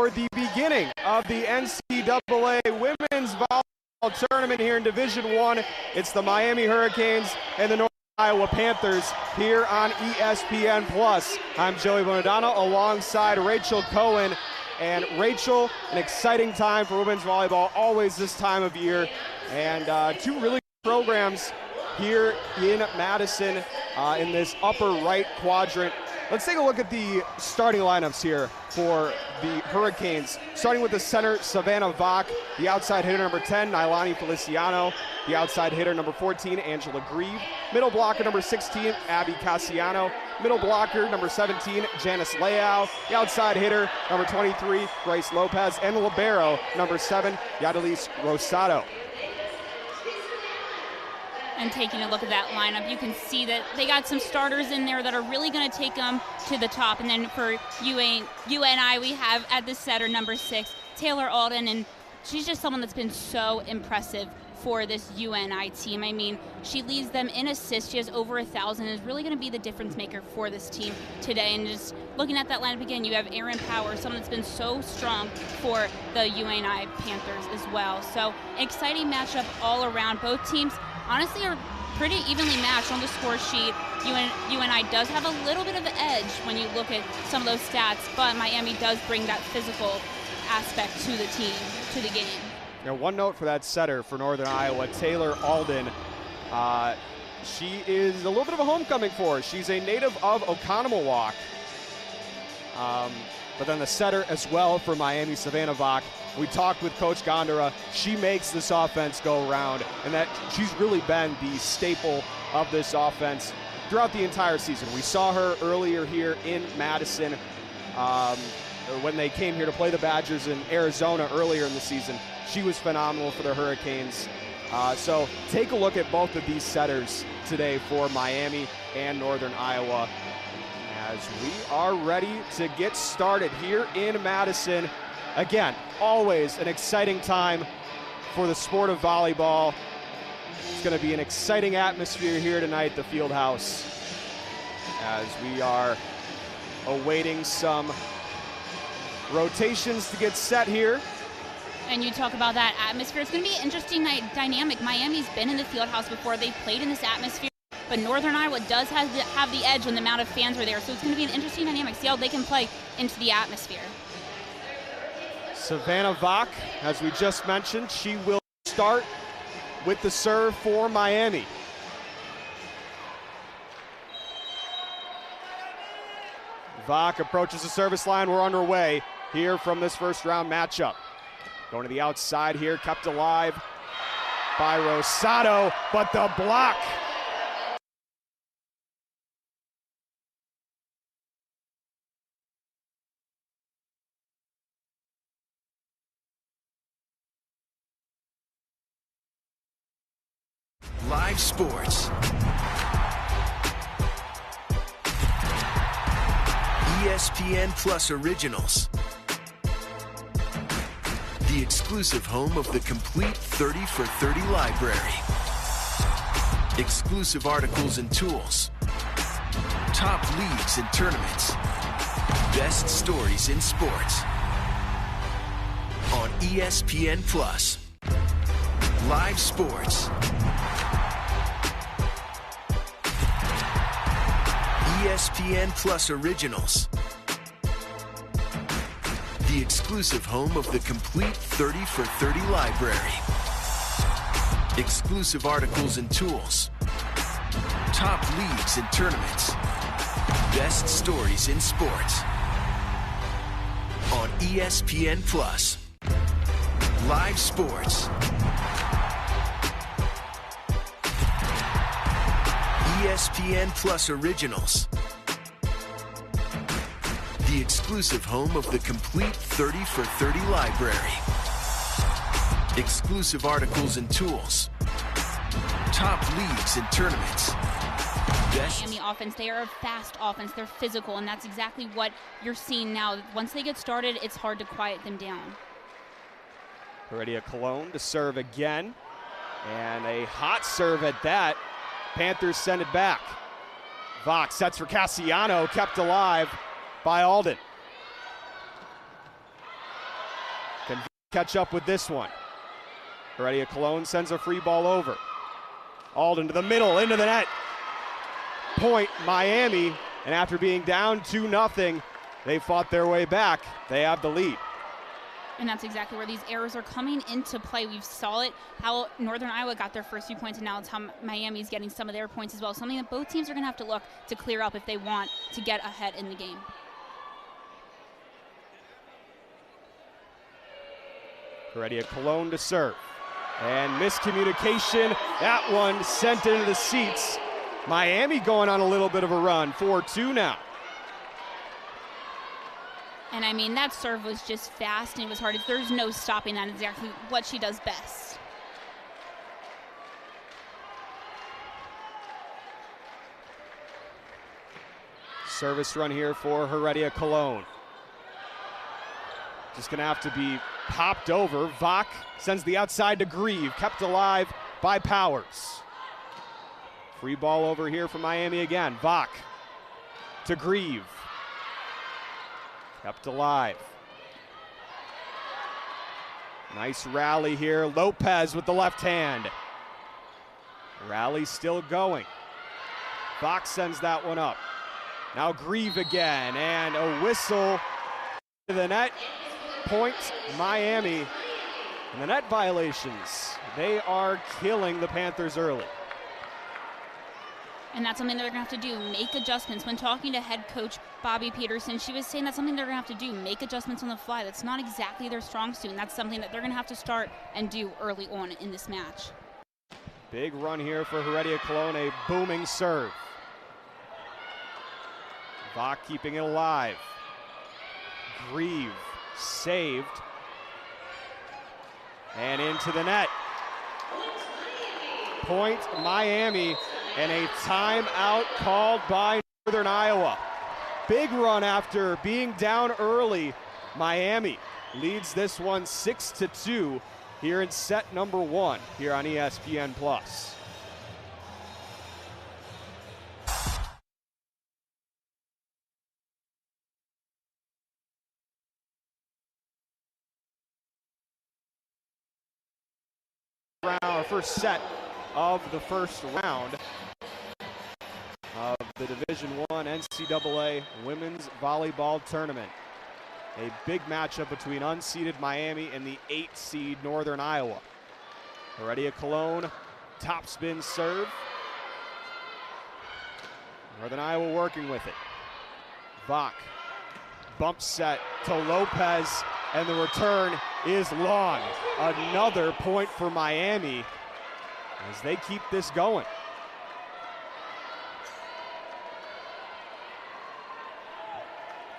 for the beginning of the NCAA Women's Volleyball Tournament here in Division I. It's the Miami Hurricanes and the Northern Iowa Panthers here on ESPN+. I'm Joey Bonadonna alongside Rachel Cohen. And Rachel, an exciting time for women's volleyball, always this time of year. And two really good programs here in Madison in this upper right quadrant. Let's take a look at the starting lineups here for the Hurricanes. Starting with the center, Savannah Vach, the outside hitter number 10, Nailani Feliciano, the outside hitter number 14, Angela Grieve, middle blocker number 16, Abby Cassiano, middle blocker number 17, Janice Leao, the outside hitter number 23, Grace Lopez, and the libero number 7, Yadilis Rosado. And taking a look at that lineup, you can see that they got some starters in there that are really going to take them to the top. And then for UNI, we have at the setter number 6, Taylor Alden, and she's just someone that's been so impressive for this UNI team. I mean, she leads them in assists. She has over 1,000 and is really going to be the difference maker for this team today. And just looking at that lineup again, you have Erin Power, someone that's been so strong for the UNI Panthers as well. So exciting matchup all around. Both teams honestly are pretty evenly matched on the score sheet. UNI does have a little bit of an edge when you look at some of those stats, but Miami does bring that physical aspect to the team, to the game. Now, one note for that setter for Northern Iowa, Taylor Alden. She is a little bit of a homecoming for her. She's a native of Oconomowoc. But then the setter as well for Miami, Savannah Vach. We talked with Coach Gondara. She makes this offense go around, and that she's really been the staple of this offense throughout the entire season. We saw her earlier here in Madison when they came here to play the Badgers in Arizona earlier in the season. She was phenomenal for the Hurricanes. So take a look at both of these setters today for Miami and Northern Iowa as we are ready to get started here in Madison. Again, always an exciting time for the sport of volleyball. It's going to be an exciting atmosphere here tonight at the field house as we are awaiting some rotations to get set here. And you talk about that atmosphere. It's going to be an interesting dynamic. Miami's been in the field house before. They've played in this atmosphere. But Northern Iowa does have the edge when the amount of fans are there. So it's going to be an interesting dynamic. See how they can play into the atmosphere. Savannah Vach, as we just mentioned, she will start with the serve for Miami. Vach approaches the service line. We're underway here from this first round matchup. Going to the outside here, kept alive by Rosado, but the block. Live sports. ESPN Plus Originals. The exclusive home of the complete 30 for 30 library. Exclusive articles and tools. Top leagues and tournaments. Best stories in sports. On ESPN Plus. Live sports. ESPN Plus Originals. The exclusive home of the complete 30 for 30 library. Exclusive articles and tools. Top leagues and tournaments. Best stories in sports. On ESPN Plus. Live sports. ESPN Plus Originals. The exclusive home of the complete 30 for 30 library. Exclusive articles and tools. Top leagues and tournaments. Miami offense, they are a fast offense. They're physical, and that's exactly what you're seeing now. Once they get started, it's hard to quiet them down. Heredia Cologne to serve again. And a hot serve at that. Panthers send it back. Vach sets for Cassiano, kept alive by Alden. catch up with this one. Heredia Cologne sends a free ball over. Alden to the middle, into the net. Point Miami, and after being down 2-0, they fought their way back. They have the lead. And that's exactly where these errors are coming into play. We saw it, how Northern Iowa got their first few points, and now it's how Miami's getting some of their points as well. Something that both teams are going to have to look to clear up if they want to get ahead in the game. Heredia Cologne to serve. And miscommunication, that one sent into the seats. Miami going on a little bit of a run, 4-2 now. And I mean, that serve was just fast and it was hard. There's no stopping that. It's exactly what she does best. Service run here for Heredia Cologne. Just gonna have to be popped over. Vach sends the outside to Grieve, kept alive by Powers. Free ball over here from Miami again. Vach to Grieve. Kept alive. Nice rally here. Lopez with the left hand. Rally still going. Vach sends that one up. Now Grieve again, and a whistle to the net. Point Miami. And the net violations, they are killing the Panthers early. And that's something they're going to have to do, make adjustments. When talking to head coach Bobby Peterson, she was saying that's something they're going to have to do, make adjustments on the fly. That's not exactly their strong suit, and that's something that they're going to have to start and do early on in this match. Big run here for Heredia Cologne, a booming serve. Vach keeping it alive. Grieve saved. And into the net. Point Miami. And a timeout called by Northern Iowa. Big run after being down early. Miami leads this one 6-2 here in set number 1 here on ESPN+. Our first set of the first round of the Division I NCAA Women's Volleyball Tournament. A big matchup between unseeded Miami and the 8th seed Northern Iowa. Heredia Cologne, top spin serve. Northern Iowa working with it. Vach, bump set to Lopez, and the return is long. Another point for Miami as they keep this going.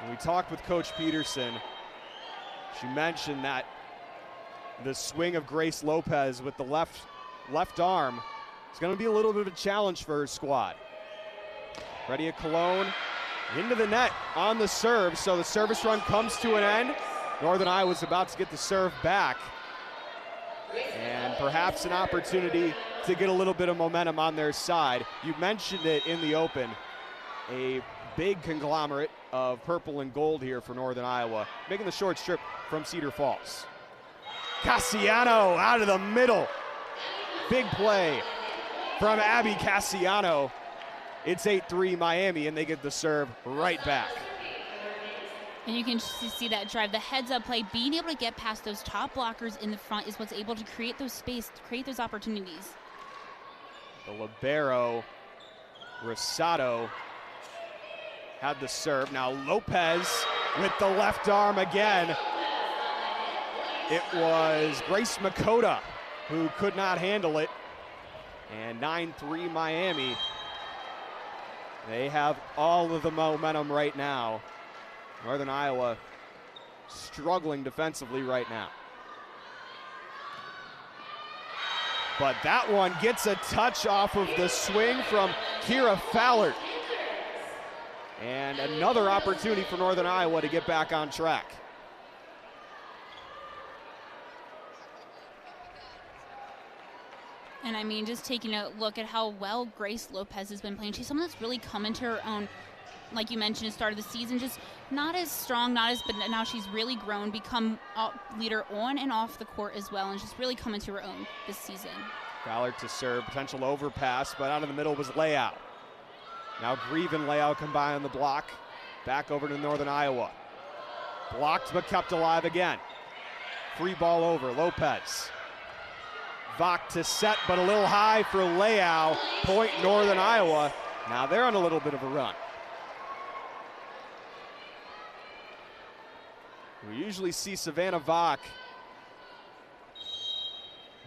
When we talked with Coach Peterson, she mentioned that the swing of Grace Lopez with the left arm is going to be a little bit of a challenge for her squad. Heredia Cologne into the net on the serve, so the service run comes to an end. Northern Iowa's about to get the serve back, and perhaps an opportunity to get a little bit of momentum on their side. You mentioned it in the open, a big conglomerate of purple and gold here for Northern Iowa, making the short strip from Cedar Falls. Cassiano out of the middle. Big play from Abby Cassiano. It's 8-3 Miami, and they get the serve right back. And you can see that drive, the heads-up play, being able to get past those top blockers in the front is what's able to create those space, to create those opportunities. The libero, Rosado, had the serve. Now Lopez with the left arm again. It was Grace Makota who could not handle it. And 9-3 Miami. They have all of the momentum right now. Northern Iowa struggling defensively right now. But that one gets a touch off of the swing from Kira Fallard. And another opportunity for Northern Iowa to get back on track. And I mean, just taking a look at how well Grace Lopez has been playing. She's someone that's really come into her own like you mentioned, at the start of the season, just not as strong, but now she's really grown, become a leader on and off the court as well, and just really come into her own this season. Fowler to serve, potential overpass, but out of the middle was Leao. Now Grieve and Leao combine on the block. Back over to Northern Iowa. Blocked but kept alive again. Free ball over, Lopez. Vach to set, but a little high for Leao. Point Northern Iowa. Now they're on a little bit of a run. We usually see Savannah Vach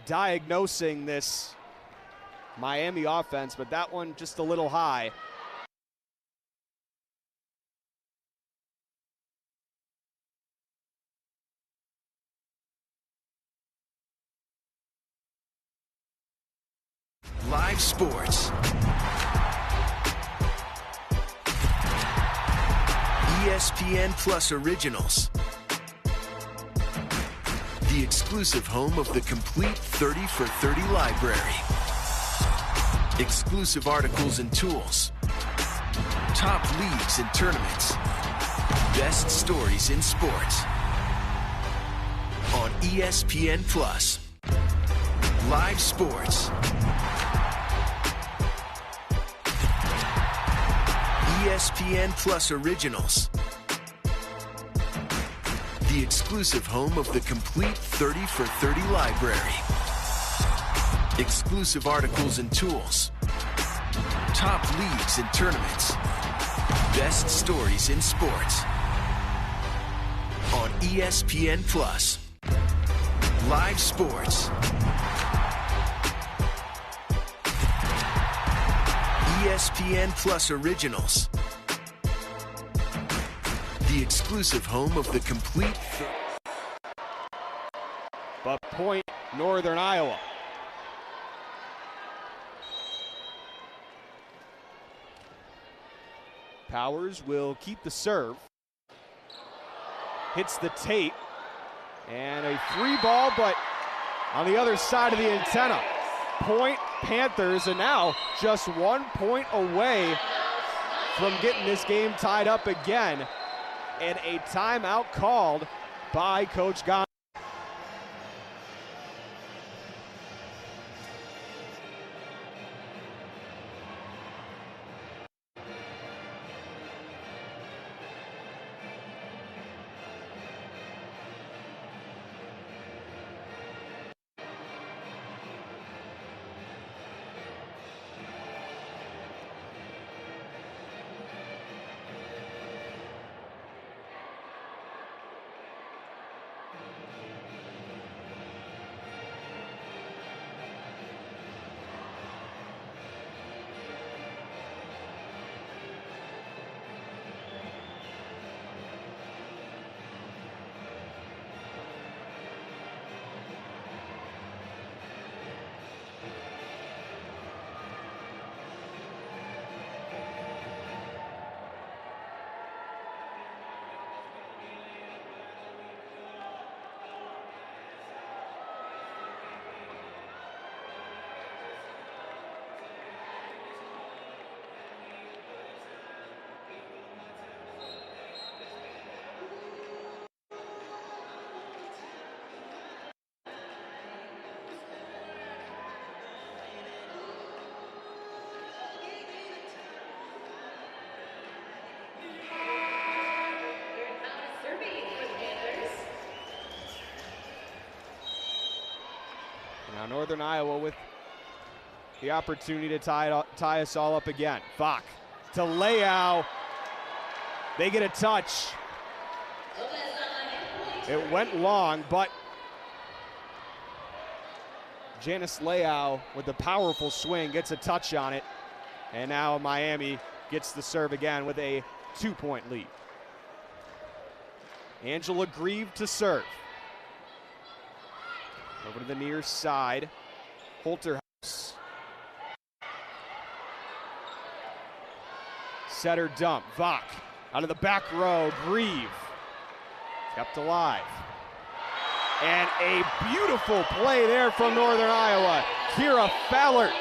diagnosing this Miami offense, but that one just a little high. Live sports. ESPN Plus Originals. The exclusive home of the complete 30 for 30 library. Exclusive articles and tools. Top leagues and tournaments. Best stories in sports. On ESPN Plus. Live sports. ESPN Plus Originals. The exclusive home of the complete 30 for 30 library. Exclusive articles and tools. Top leagues and tournaments. Best stories in sports. On ESPN Plus. Live sports. ESPN Plus Originals. The exclusive home of the complete. But point Northern Iowa. Powers will keep the serve. Hits the tape. And a free ball, but on the other side of the antenna. Point Panthers, and now just 1 point away from getting this game tied up again. And a timeout called by Coach Gon. Now Northern Iowa with the opportunity to tie us all up again. Vach to Leao. They get a touch. It went long, but Janice Leao with the powerful swing gets a touch on it. And now Miami gets the serve again with a 2-point lead. Angela Grieve to serve. Over to the near side. Holterhouse. Setter dump. Vach out of the back row. Grieve. Kept alive. And a beautiful play there from Northern Iowa. Kira Fowler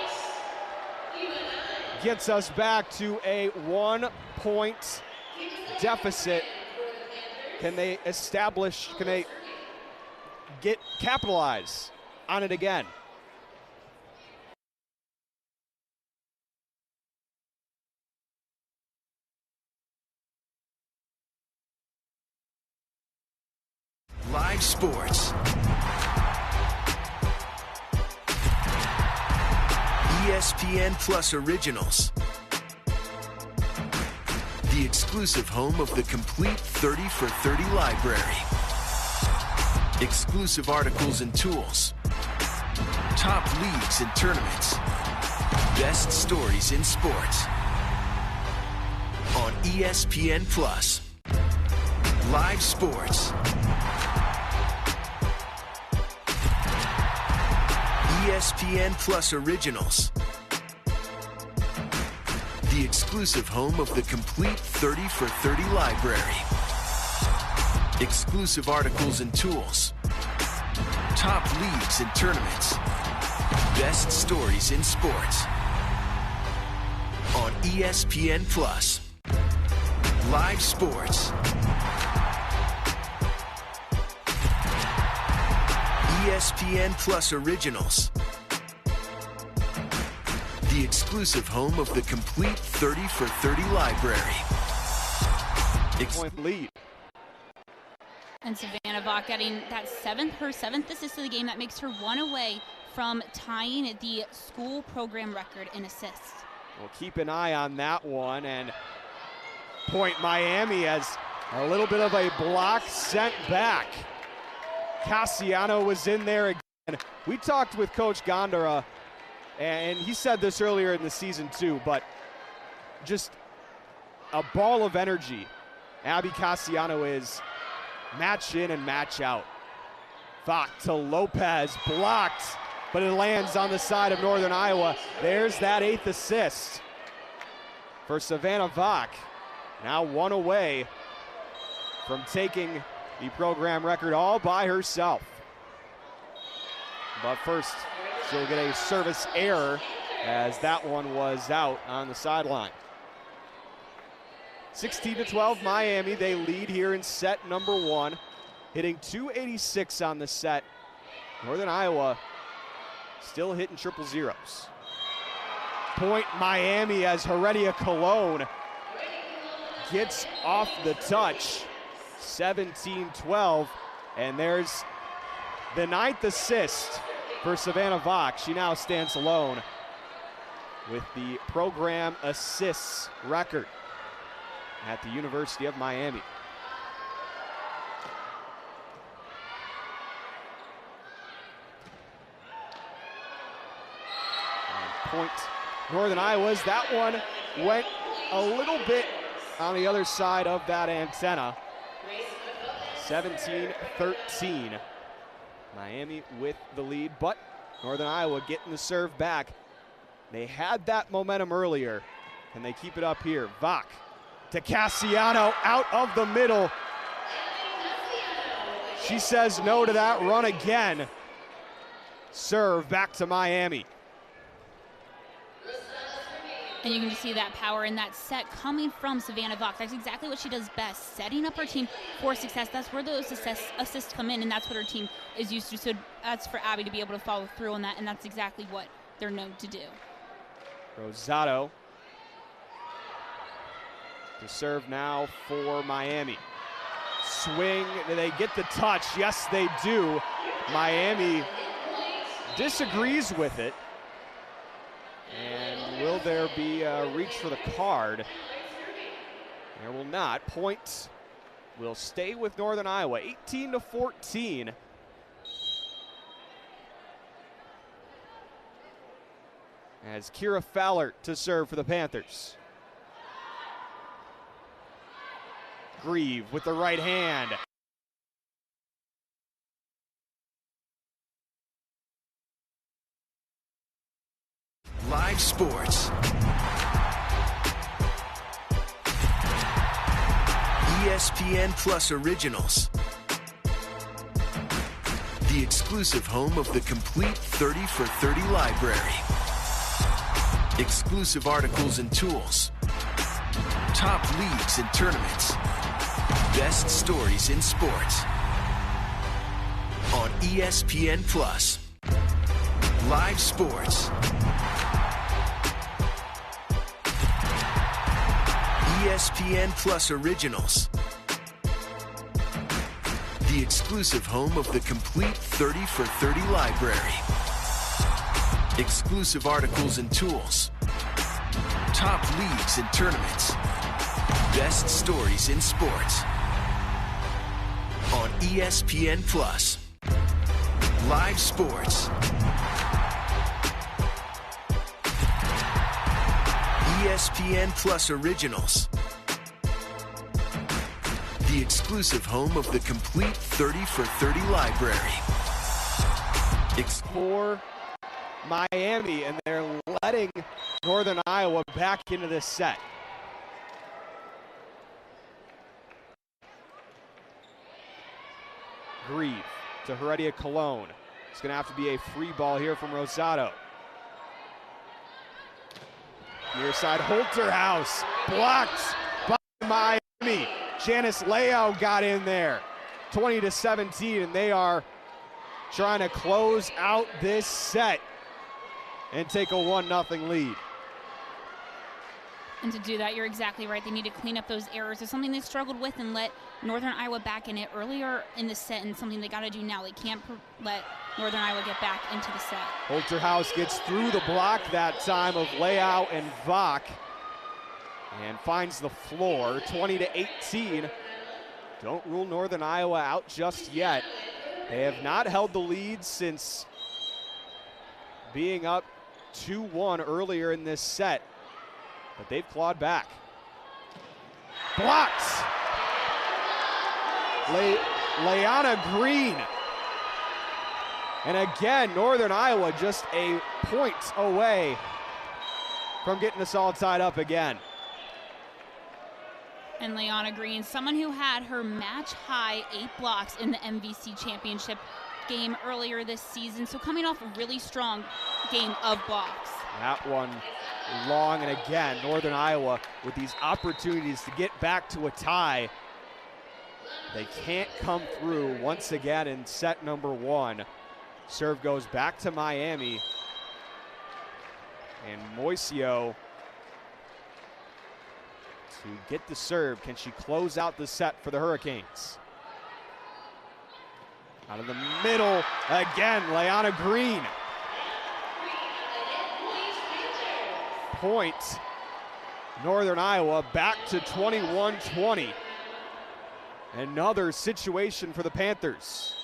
gets us back to a 1 8-point deficit. Can they capitalize on it again? Live sports. ESPN Plus Originals. The exclusive home of the complete 30 for 30 library. Exclusive articles and tools. Top leagues and tournaments. Best stories in sports. On ESPN Plus. Live sports. ESPN Plus Originals. The exclusive home of the complete 30 for 30 library. Exclusive articles and tools. Top leagues and tournaments. Best stories in sports. On ESPN Plus. Live sports. ESPN Plus Originals. The exclusive home of the complete 30 for 30 library. Point lead. And Savannah Vaught getting that her seventh assist of the game. That makes her one away from tying the school program record in assists. We'll keep an eye on that one. And Point Miami has a little bit of a block sent back. Cassiano was in there again. We talked with Coach Gondara, and he said this earlier in the season too, but just a ball of energy. Abby Cassiano is match in and match out. Vaught to Lopez, blocked, but it lands on the side of Northern Iowa. There's that 8th assist for Savannah Vaught. Now one away from taking the program record all by herself. But first, she'll get a service error as that one was out on the sideline. 16-12 Miami, they lead here in set number 1, hitting 286 on the set. Northern Iowa still hitting triple zeros. Point Miami as Heredia Cologne gets off the touch. 17-12, and there's the 9th assist for Savannah Vaught. She now stands alone with the program assists record at the University of Miami. And Point Northern Iowa's, that one went a little bit on the other side of that antenna. 17-13. Miami with the lead, but Northern Iowa getting the serve back. They had that momentum earlier. Can they keep it up here? Vaught to Cassiano, out of the middle. She says no to that run again. Serve back to Miami. And you can just see that power in that set coming from Savannah Vaught. That's exactly what she does best, setting up her team for success. That's where those assists come in, and that's what her team is used to. So that's for Abby to be able to follow through on that, and that's exactly what they're known to do. Rosado to serve now for Miami. Swing, do they get the touch? Yes, they do. Miami disagrees with it. And will there be a reach for the card? There will not. Point will stay with Northern Iowa, 18-14. As Kira Fowler to serve for the Panthers. Grieve with the right hand. Live sports. ESPN Plus Originals. The exclusive home of the complete 30 for 30 library. Exclusive articles and tools. Top leagues and tournaments. Best stories in sports. On ESPN Plus. Live sports. ESPN Plus Originals. The exclusive home of the complete 30 for 30 library. Exclusive articles and tools. Top leagues and tournaments. Best stories in sports. On ESPN Plus. Live sports. ESPN Plus Originals. The exclusive home of the complete 30 for 30 library. For Miami, and they're letting Northern Iowa back into this set. Grieve to Heredia Cologne. It's going to have to be a free ball here from Rosado. Near side, Holterhouse blocked by Miami. Janice Leao got in there. 20-17, and they are trying to close out this set and take a 1-0 lead. And to do that, you're exactly right. They need to clean up those errors. It's something they struggled with and let Northern Iowa back in it earlier in the set, and something they got to do now. They can't let Northern Iowa get back into the set. Holterhouse gets through the block that time of Leao and Vach and finds the floor. 20-18. Don't rule Northern Iowa out just yet. They have not held the lead since being up 2-1 earlier in this set, but they've clawed back. Blocks. Leanna Green. And again, Northern Iowa just a point away from getting us all tied up again. And Leanna Green, someone who had her match-high 8 blocks in the MVC championship game earlier this season, so coming off a really strong game of blocks. That one long, and again, Northern Iowa with these opportunities to get back to a tie. They can't come through once again in set number 1. Serve goes back to Miami, and Moisio to get the serve. Can she close out the set for the Hurricanes? Out of the middle, again, Leanna Green. Point, Northern Iowa back to 21-20. Another situation for the Panthers.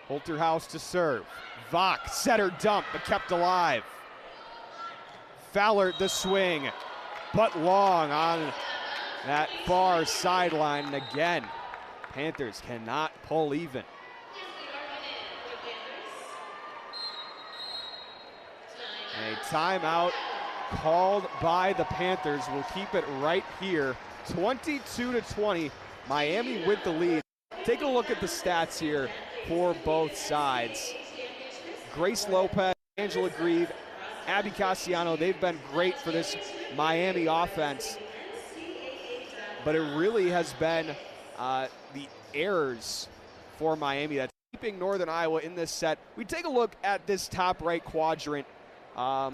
Holterhouse to serve. Vach set her dump, but kept alive. Fowler the swing, but long on that far sideline. And again, Panthers cannot pull even. A timeout called by the Panthers will keep it right here. 22-20, Miami with the lead. Take a look at the stats here for both sides. Grace Lopez, Angela Grieve, Abby Cassiano, they've been great for this Miami offense. But it really has been the errors for Miami that's keeping Northern Iowa in this set. We take a look at this top right quadrant of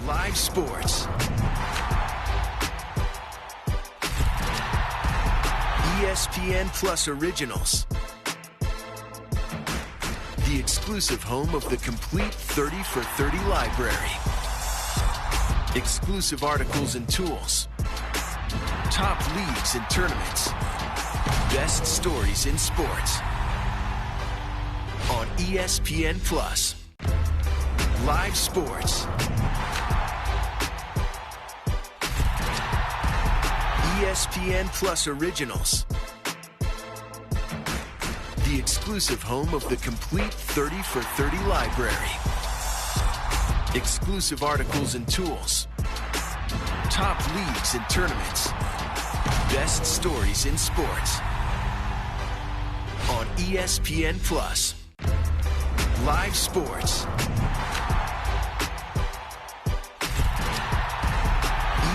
live sports. ESPN Plus Originals. The exclusive home of the complete 30 for 30 library. Exclusive articles and tools. Top leagues and tournaments. Best stories in sports. On ESPN Plus. Live sports. ESPN Plus Originals. The exclusive home of the complete 30 for 30 library. Exclusive articles and tools. Top leagues and tournaments. Best stories in sports. On ESPN Plus. Live sports.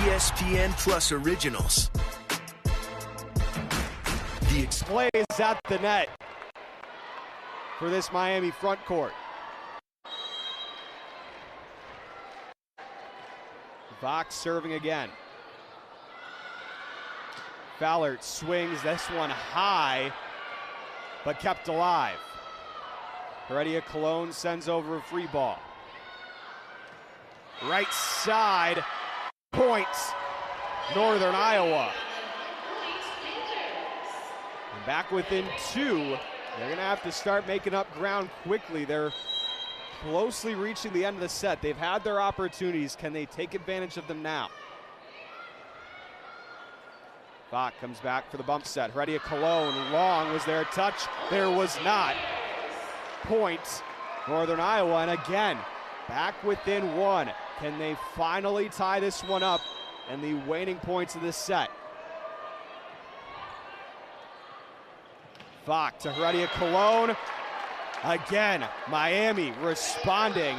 ESPN Plus originals. The Plays at the net for this Miami front court. Fox serving again. Fowler swings this one high, but kept alive. Heredia Cologne sends over a free ball. Right side, points, Northern Iowa. And back within 2. They're gonna have to start making up ground quickly. They're closely reaching the end of the set. They've had their opportunities. Can they take advantage of them now? Bach comes back for the bump set. Heredia Cologne, long, was there a touch? There was not. Point, Northern Iowa, and again, back within 1. Can they finally tie this one up in the waning points of this set? Bach to Heredia Cologne. Again, Miami responding,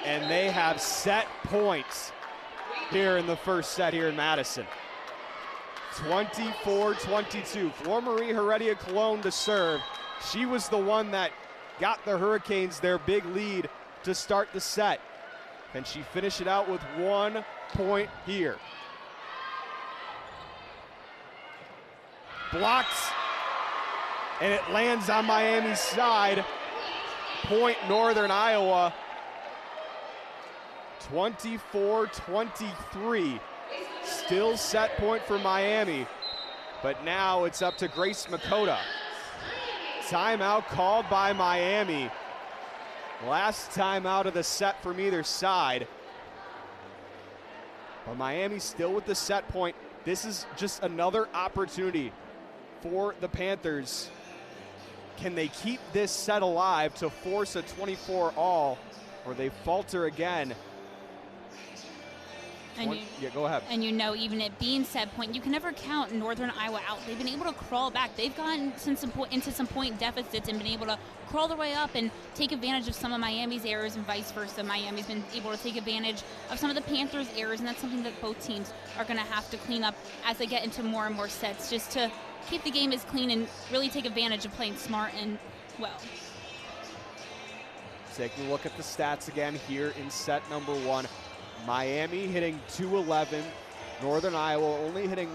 and they have set points here in the first set here in Madison. 24-22. For Marie Heredia Cologne to serve. She was the one that got the Hurricanes their big lead to start the set. Can she finish it out with 1 point here? Blocks, and it lands on Miami's side. Point Northern Iowa. 24-23. Still set point for Miami, but now it's up to Grace Makota. Timeout called by Miami. Last timeout of the set from either side. But Miami still with the set point. This is just another opportunity for the Panthers. Can they keep this set alive to force a 24-all, or they falter again? Yeah, go ahead. And you know, even it being set point, you can never count Northern Iowa out. They've been able to crawl back. They've gotten into some point deficits and been able to crawl their way up and take advantage of some of Miami's errors and vice versa. Miami's been able to take advantage of some of the Panthers' errors, and that's something that both teams are going to have to clean up as they get into more and more sets, just to keep the game as clean and really take advantage of playing smart and well. Taking a look at the stats again here in set number 1. Miami hitting .211, Northern Iowa only hitting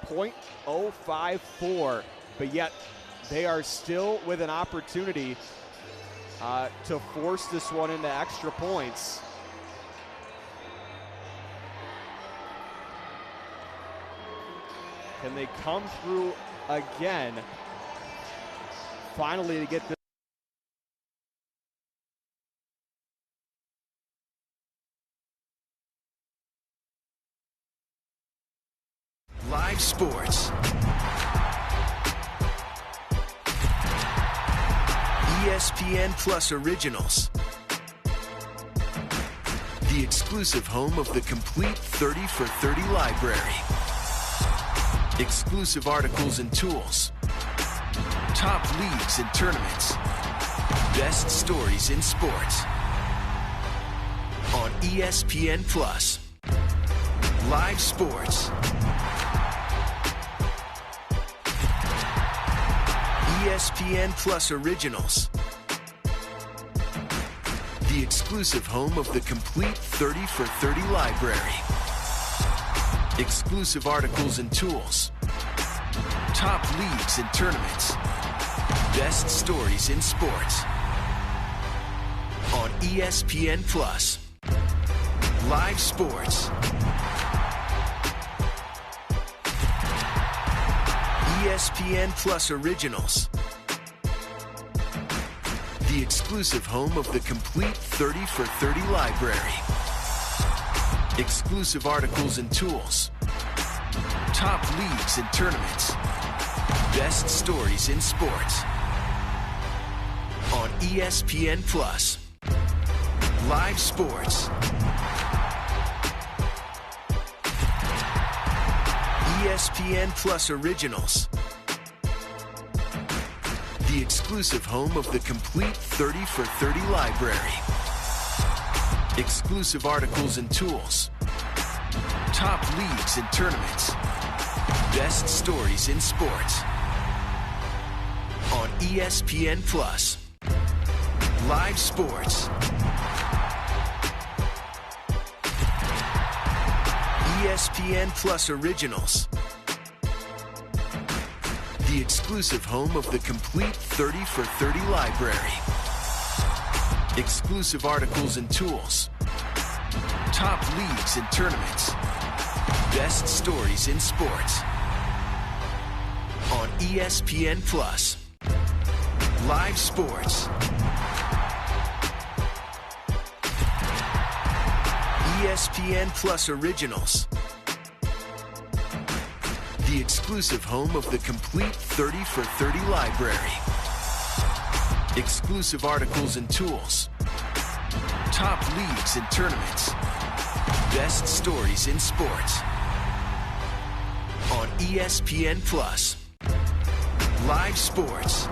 .054, but yet they are still with an opportunity to force this one into extra points. Can they come through again, finally, to get this? Live sports. ESPN Plus originals. The exclusive home of the complete 30 for 30 library. Exclusive articles and tools. Top leagues and tournaments. Best stories in sports. On ESPN Plus. Live sports. ESPN Plus originals. The exclusive home of the complete 30 for 30 library. Exclusive articles and tools. Top leagues and tournaments. Best stories in sports. On ESPN Plus. Live sports. ESPN Plus originals. The exclusive home of the complete 30 for 30 library. Exclusive articles and tools. Top leagues and tournaments. Best stories in sports. On ESPN Plus. Live sports. ESPN Plus Originals. The exclusive home of the complete 30 for 30 library. Exclusive articles and tools. Top leagues and tournaments. Best stories in sports. On ESPN Plus. Live sports. ESPN Plus Originals. The exclusive home of the complete 30 for 30 library. Exclusive articles and tools. Top leagues and tournaments. Best stories in sports. On ESPN Plus. Live sports. ESPN Plus Originals. The exclusive home of the complete 30 for 30 library. Exclusive articles and tools. Top leagues and tournaments. Best stories in sports. On ESPN Plus. Live sports.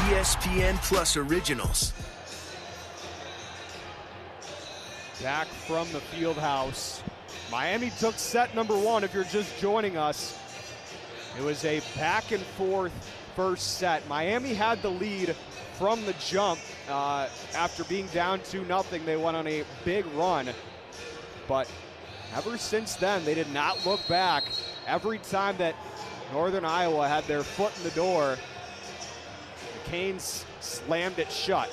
ESPN Plus Originals. Back from the field house. Miami took set number one. If you're just joining us, it was a back and forth first set. Miami had the lead from the jump. After being down 2-0, they went on a big run. But ever since then, they did not look back. Every time that Northern Iowa had their foot in the door, the Canes slammed it shut.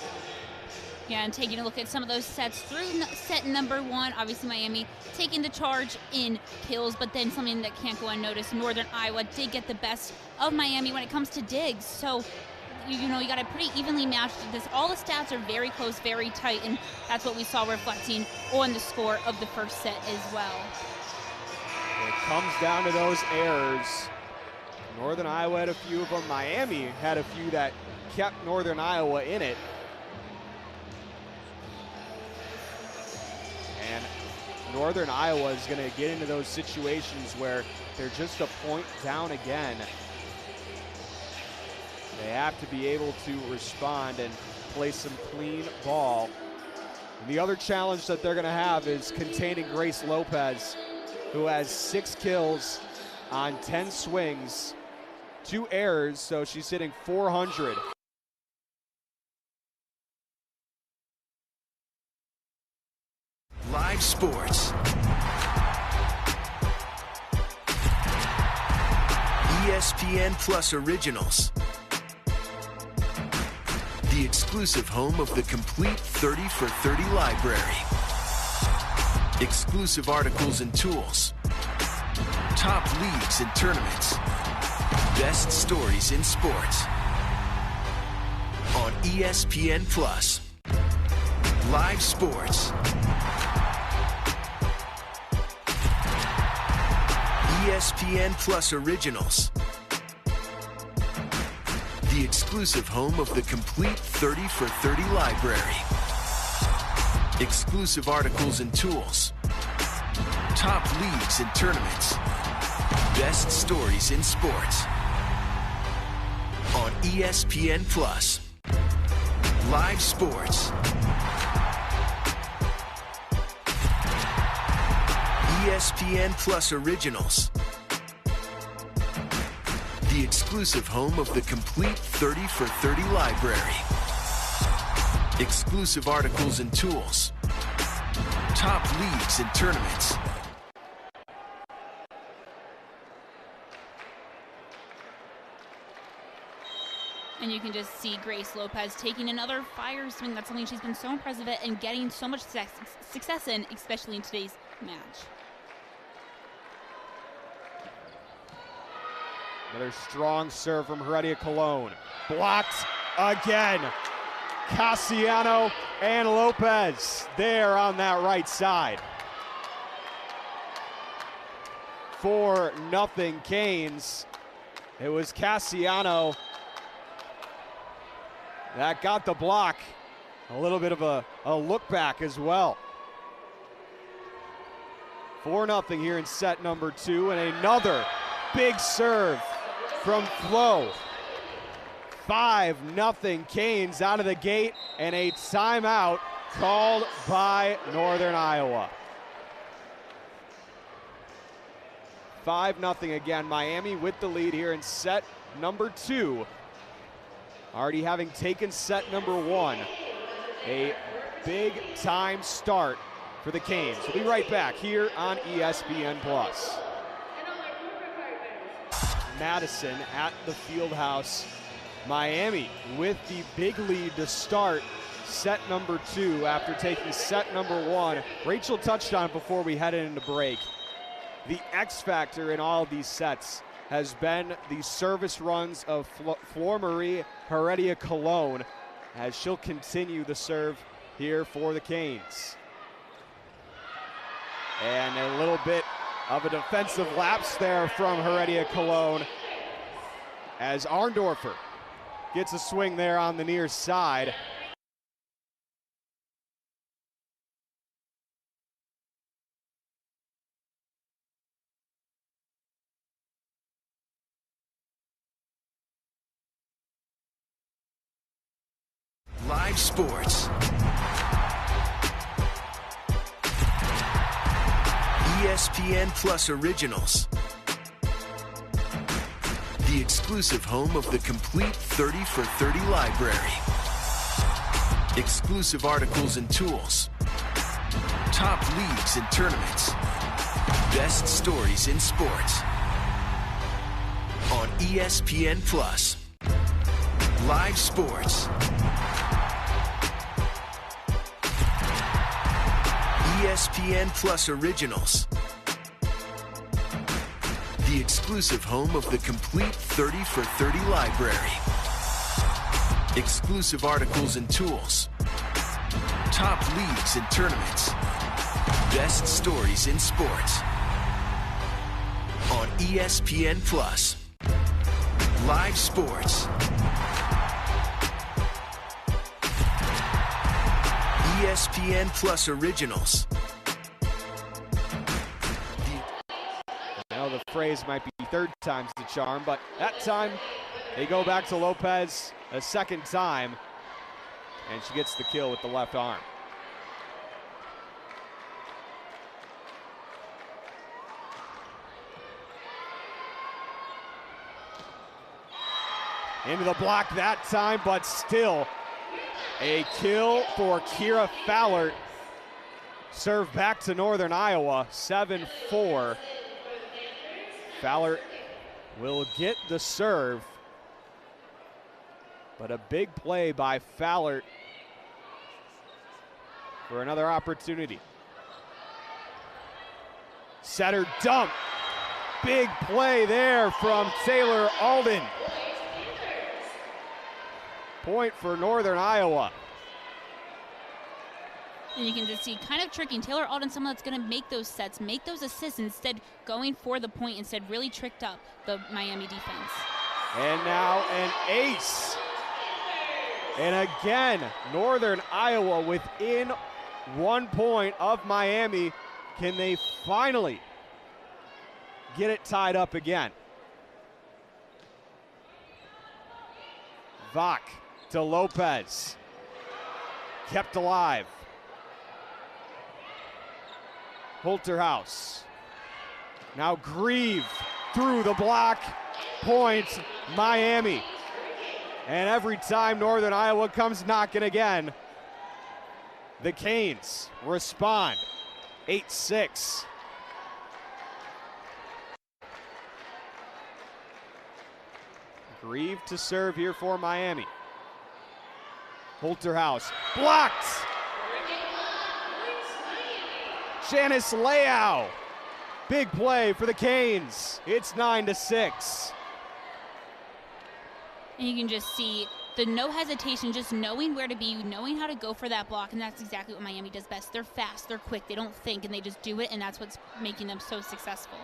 Yeah, and taking a look at some of those sets through set number one, obviously Miami taking the charge in kills, but then something that can't go unnoticed, Northern Iowa did get the best of Miami when it comes to digs. So, you know, you got a pretty evenly matched this. All the stats are very close, very tight, and that's what we saw reflecting on the score of the first set as well. It comes down to those errors. Northern Iowa had a few of them. Miami had a few that kept Northern Iowa in it. And Northern Iowa is going to get into those situations where they're just a point down again. They have to be able to respond and play some clean ball. And the other challenge that they're going to have is containing Grace Lopez, who has 6 kills on 10 swings, 2 errors, so she's hitting .400. Live sports. ESPN Plus Originals. The exclusive home of the complete 30 for 30 library. Exclusive articles and tools. Top leagues and tournaments. Best stories in sports. On ESPN Plus. Live sports. ESPN Plus Originals. The exclusive home of the complete 30 for 30 library. Exclusive articles and tools. Top leagues and tournaments. Best stories in sports. On ESPN Plus. Live sports. ESPN Plus Originals. The exclusive home of the complete 30 for 30 library. Exclusive articles and tools. Top leagues and tournaments. And you can just see Grace Lopez taking another fire swing. That's something she's been so impressive at and getting so much success in, especially in today's match. Another strong serve from Heredia Cologne. Blocked again. Cassiano and Lopez there on that right side. 4-0 Canes. It was Cassiano That got the block. A little bit of a look back as well. 4-0 here in set number 2, and another big serve from Flo. 5-0 Canes out of the gate, and a timeout called by Northern Iowa. 5-0 again. Miami with the lead here in set number 2. Already having taken set number 1. A big time start for the Canes. We'll be right back here on ESPN+. Madison at the Fieldhouse. Miami with the big lead to start set number 2 after taking set number 1. Rachel touched on it before we headed into break. The X factor in all of these sets has been the service runs of Flor Marie Heredia Colon, as she'll continue the serve here for the Canes. And a little bit of a defensive lapse there from Heredia Colon, as Arndorfer gets a swing there on the near side. Live sports. ESPN Plus Originals. The exclusive home of the complete 30 for 30 library. Exclusive articles and tools. Top leagues and tournaments. Best stories in sports. On ESPN Plus. Live sports. ESPN Plus Originals. The exclusive home of the complete 30 for 30 library. Exclusive articles and tools. Top leagues and tournaments. Best stories in sports. On ESPN Plus. Live sports. ESPN Plus Originals. Now the phrase might be third time's the charm, but that time they go back to Lopez a second time, and she gets the kill with the left arm. Into the block that time, but still a kill for Kira Fowler. Serve back to Northern Iowa, 7-4. Fowler will get the serve, but a big play by Fowler for another opportunity. Setter dump. Big play there from Taylor Alden. Point for Northern Iowa. And you can just see kind of tricking Taylor Alden, someone that's going to make those sets, make those assists, instead going for the point, instead really tricked up the Miami defense. And now an ace. And again, Northern Iowa within 1 point of Miami. Can they finally get it tied up again? Vach to Lopez. Kept alive. Holterhouse. Now Grieve through the block. Point Miami. And every time Northern Iowa comes knocking again, the Canes respond. 8-6. Grieve to serve here for Miami. Holterhouse blocked. Janice Leao. Big play for the Canes. It's 9-6. And you can just see the no hesitation, just knowing where to be, knowing how to go for that block, and that's exactly what Miami does best. They're fast, they're quick, they don't think, and they just do it, and that's what's making them so successful.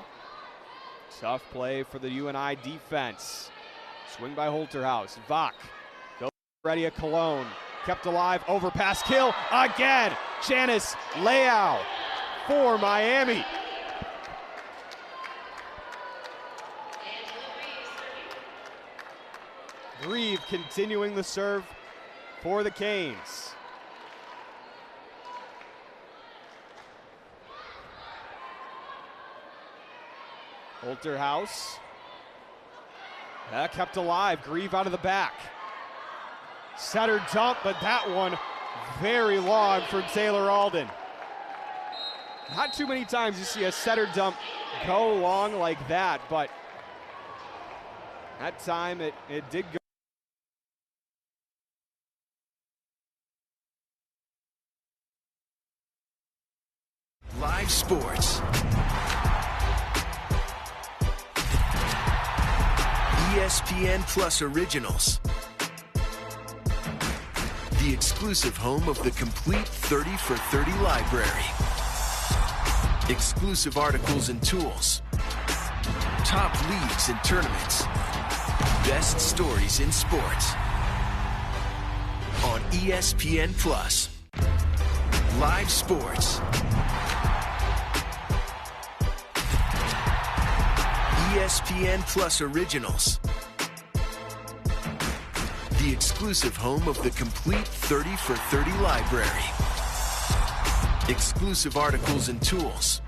Tough play for the UNI defense. Swing by Holterhouse. Vach Heredia Cologne. Kept alive, overpass, kill again. Janice Leao for Miami. Grieve continuing the serve for the Canes. Holterhouse. Kept alive, Grieve out of the back. Setter dump, but that one very long for Taylor Alden. Not too many times you see a setter dump go long like that, but that time it did go. Live sports. ESPN Plus Originals. The exclusive home of the complete 30 for 30 library. Exclusive articles and tools. Top leagues and tournaments. Best stories in sports. On ESPN Plus. Live sports. ESPN Plus Originals. The exclusive home of the complete 30 for 30 library. Exclusive articles and tools.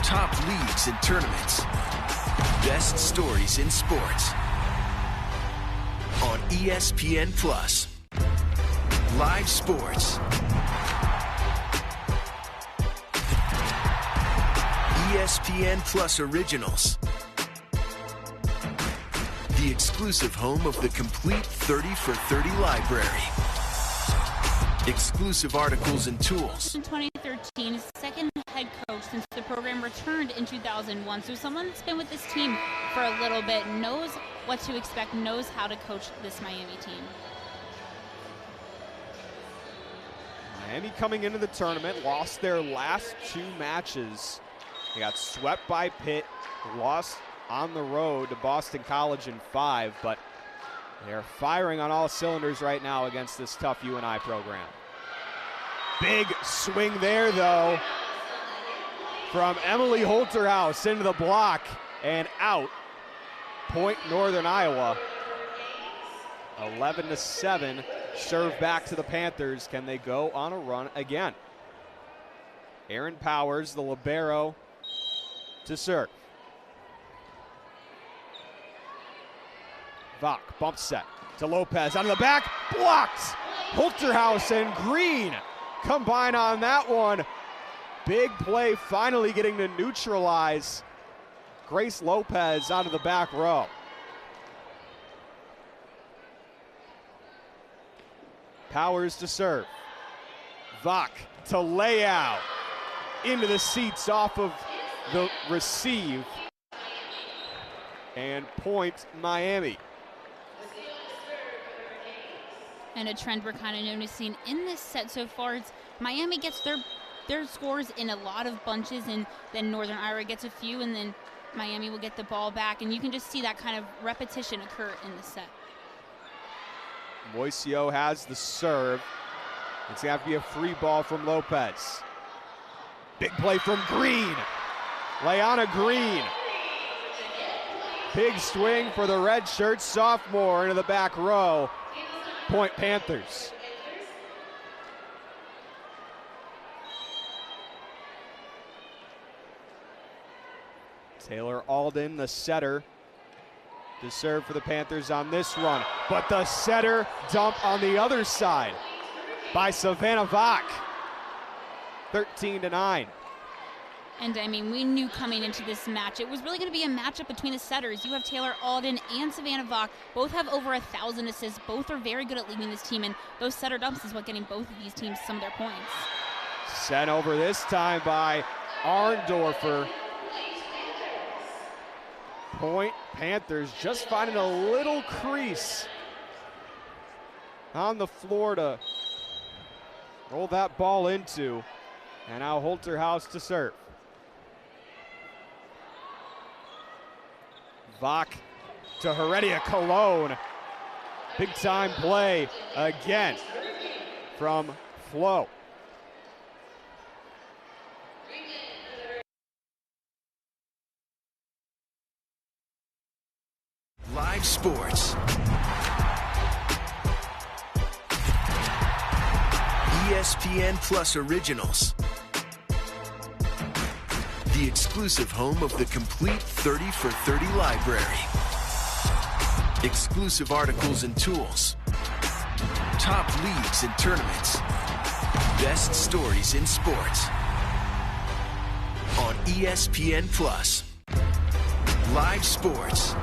Top leagues and tournaments. Best stories in sports. On ESPN Plus. Live sports. ESPN Plus Originals. The exclusive home of the complete 30 for 30 library. Exclusive articles and tools. In 2013, his second head coach since the program returned in 2001. So someone that's been with this team for a little bit, knows what to expect, knows how to coach this Miami team. Miami coming into the tournament, lost their last 2 matches. They got swept by Pitt, lost on the road to Boston College in 5, but they're firing on all cylinders right now against this tough UNI program. Big swing there, though, from Emily Holterhouse into the block and out. Point Northern Iowa. 11-7, serve back to the Panthers. Can they go on a run again? Aaron Powers, the libero, to serve. Vach, bump set to Lopez, out of the back, blocked! Holterhouse and Green combine on that one. Big play finally getting to neutralize Grace Lopez out of the back row. Powers to serve. Vach to lay out. Into the seats off of the receive. And point Miami. And a trend we're kind of noticing in this set so far is Miami gets their scores in a lot of bunches, and then Northern Iowa gets a few, and then Miami will get the ball back, and you can just see that kind of repetition occur in the set. Moisio has the serve. It's going to have to be a free ball from Lopez. Big play from Green. Leanna Green. Big swing for the redshirt sophomore into the back row. Point Panthers. Taylor Alden, the setter, to serve for the Panthers on this run. But the setter dump on the other side by Savannah Vach. 13-9. And I mean, we knew coming into this match, it was really going to be a matchup between the setters. You have Taylor Alden and Savannah Vach. Both have over 1,000 assists. Both are very good at leading this team, and those setter dumps is what getting both of these teams some of their points. Sent over this time by Arndorfer. Point Panthers just finding a little crease on the floor to roll that ball into. And now Holterhouse to serve. Vach to Heredia Cologne. Big time play again from Flo. Live sports. ESPN Plus Originals. The exclusive home of the complete 30 for 30 library. Exclusive articles and tools. Top leagues and tournaments. Best stories in sports. On ESPN Plus. Live sports.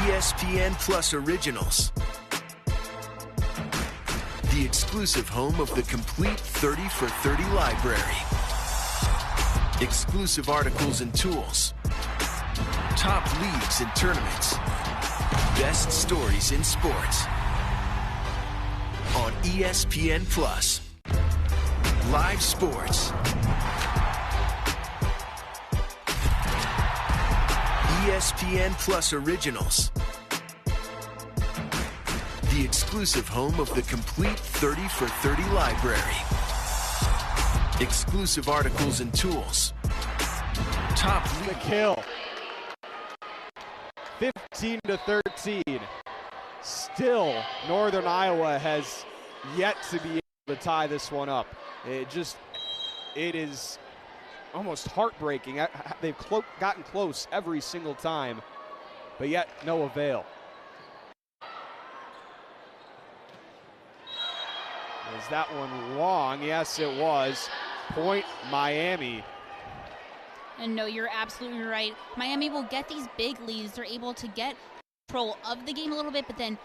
ESPN Plus Originals. The exclusive home of the complete 30 for 30 library. Exclusive articles and tools. Top leagues and tournaments. Best stories in sports. On ESPN Plus. Live sports. ESPN Plus Originals. The exclusive home of the complete 30 for 30 library. Exclusive articles and tools. Top The league. kill. 15-13. Still, Northern Iowa has yet to be able to tie this one up. It is almost heartbreaking. They've gotten close every single time, but yet no avail. Is that one long? Yes, it was. Point Miami. And no, you're absolutely right. Miami will get these big leads. They're able to get control of the game a little bit, but then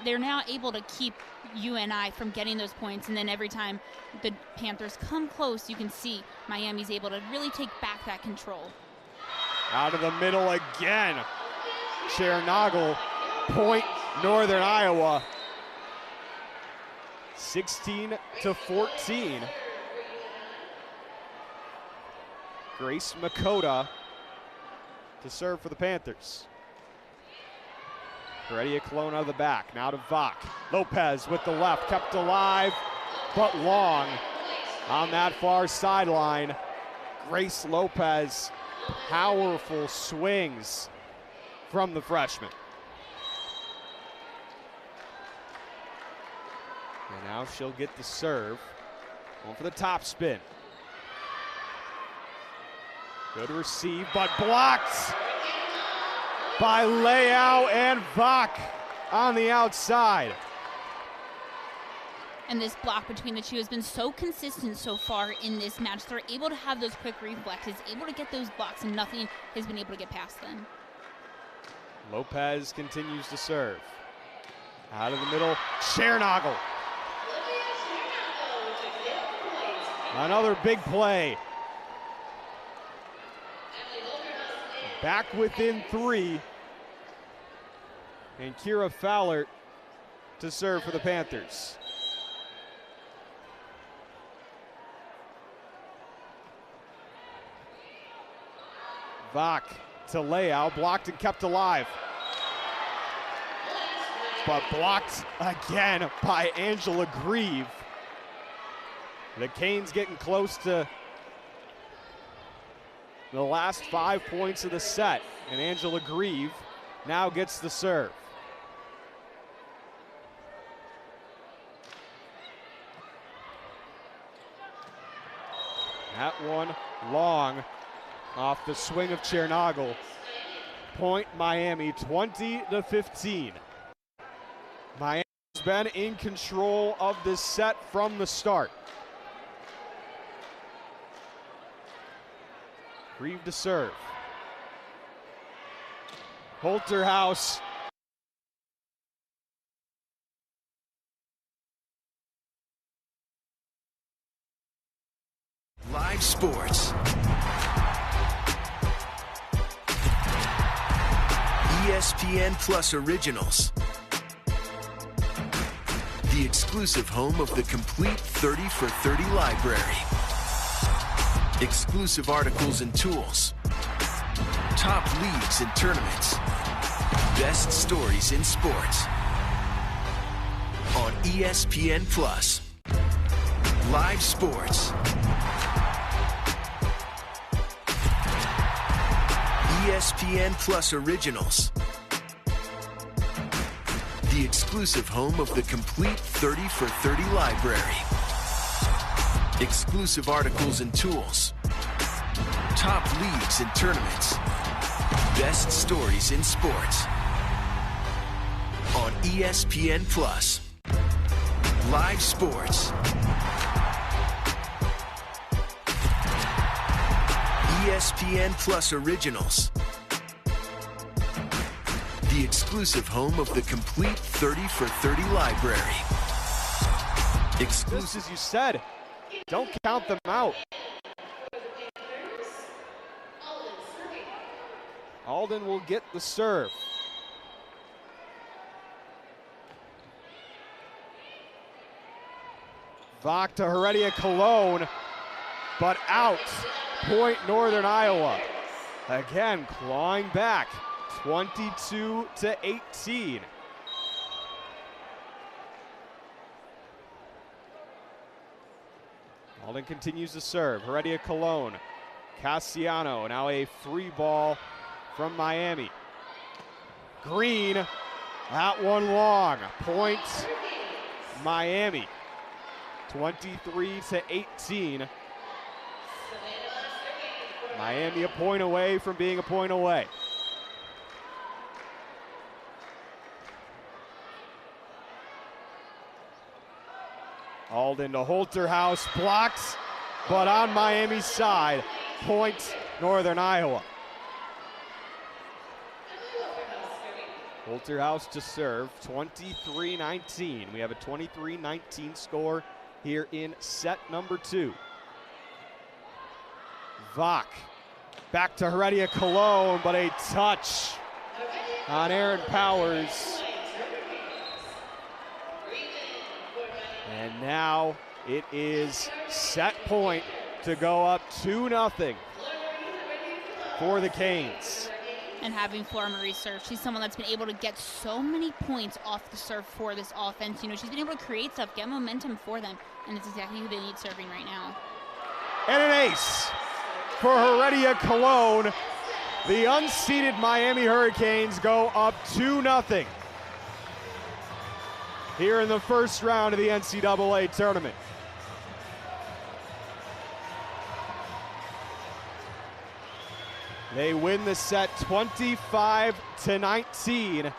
they're now able to keep UNI from getting those points. And then every time the Panthers come close, you can see Miami's able to really take back that control. Out of the middle again. Chernagel, point Northern Iowa. 16-14. Grace Makota to serve for the Panthers. Heredia Cologne out of the back. Now to Vach. Lopez with the left, kept alive, but long on that far sideline. Grace Lopez, powerful swings from the freshman. And now she'll get the serve. Going for the top spin. Good receive, but blocked by Leao and Vach on the outside. And this block between the two has been so consistent so far in this match. They're able to have those quick reflexes, able to get those blocks, and nothing has been able to get past them. Lopez continues to serve. Out of the middle, Chernagel. Another big play. Back within 3. And Kira Fowler to serve for the Panthers. Vach to Leao, blocked and kept alive. But blocked again by Angela Grieve. The Canes getting close to the last 5 points of the set, and Angela Grieve now gets the serve. That one long off the swing of Chernagel. Point Miami, 20-15. Miami's been in control of this set from the start. Grieve to serve. Holterhouse. Live sports. ESPN Plus Originals. The exclusive home of the complete 30 for 30 library. Exclusive articles and tools. Top leagues and tournaments. Best stories in sports. On ESPN Plus. Live sports. ESPN Plus Originals. The exclusive home of the complete 30 for 30 library. Exclusive articles and tools. Top leagues and tournaments. Best stories in sports. On ESPN Plus. Live sports. ESPN Plus Originals. The exclusive home of the complete 30 for 30 library. Just as you said, don't count them out. Alden will get the serve. Vach to Heredia Cologne, but out. Point Northern Iowa. Again, clawing back, 22-18. Alden continues to serve. Heredia Cologne. Cassiano, now a free ball from Miami. Green, that one long. Point Miami, 23-18. Miami a point away from being a point away. Alden to Holterhouse, blocks, but on Miami's side. Point Northern Iowa. Holterhouse to serve, 23-19. We have a 23-19 score here in set number 2. Vach back to Heredia Cologne, but a touch on Aaron Powers. And now it is set point to go up 2-0 for the Canes. And having Flora Marie serve, she's someone that's been able to get so many points off the serve for this offense. You know, she's been able to create stuff, get momentum for them, and it's exactly who they need serving right now. And an ace for Heredia Cologne. The unseeded Miami Hurricanes go up 2-0 here in the first round of the NCAA tournament. They win the set 25-19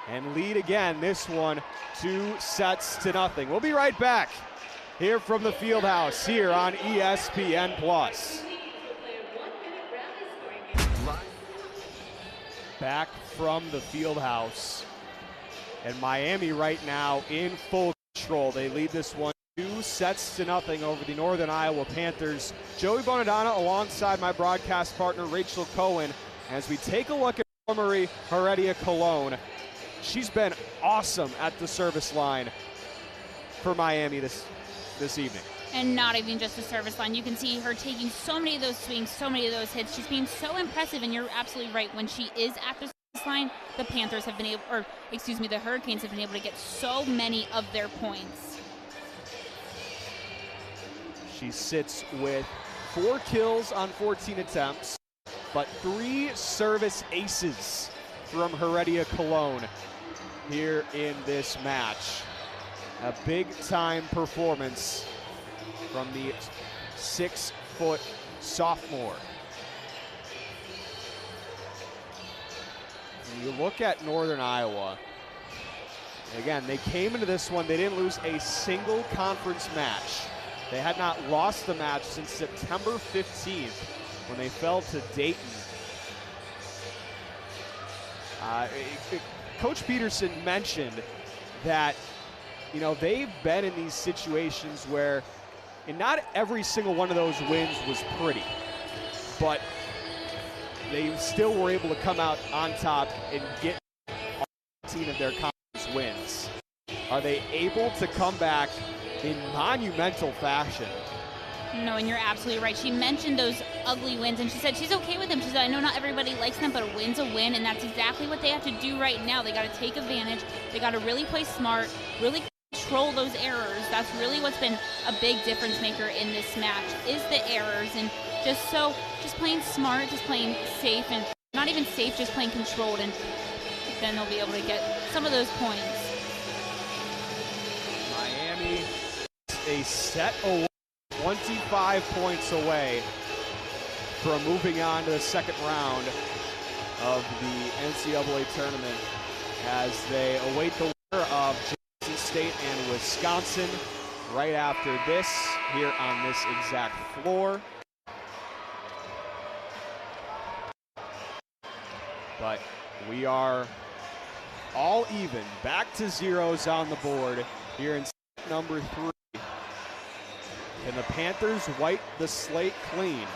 and lead again this one 2-0. We'll be right back here from the Fieldhouse here on ESPN Plus. Back from the Fieldhouse, and Miami right now in full control. They lead this one 2-0 over the Northern Iowa Panthers. Joey Bonadonna alongside my broadcast partner Rachel Cohen as we take a look at Marie Heredia Cologne. She's been awesome at the service line for Miami this evening. And not even just the service line. You can see her taking so many of those swings, so many of those hits. She's being so impressive, and you're absolutely right. When she is at the service line, the Panthers have been able, the Hurricanes have been able to get so many of their points. She sits with 4 kills on 14 attempts, but 3 service aces from Heredia Cologne here in this match. A big-time performance from the 6-foot sophomore. When you look at Northern Iowa, again, they came into this one, they didn't lose a single conference match. They had not lost the match since September 15th when they fell to Dayton. Coach Peterson mentioned that, you know, they've been in these situations where, and not every single one of those wins was pretty, but they still were able to come out on top and get 18 of their conference wins. Are they able to come back in monumental fashion No, and you're absolutely right. She mentioned those ugly wins, and she said she's okay with them. She said, I know not everybody likes them, but a win's a win, and that's exactly what they have to do right now. They got to take advantage. They got to really play smart, really control those errors. That's really what's been a big difference maker in this match, is the errors, and just playing smart, just playing safe, and not even safe, just playing controlled, and then they'll be able to get some of those points. Miami a set away, 25 points away from moving on to the second round of the NCAA tournament as they await the winner of Jackson State and Wisconsin right after this here on this exact floor. But we are all even, back to zeros on the board here in set number 3. And the Panthers wipe the slate clean.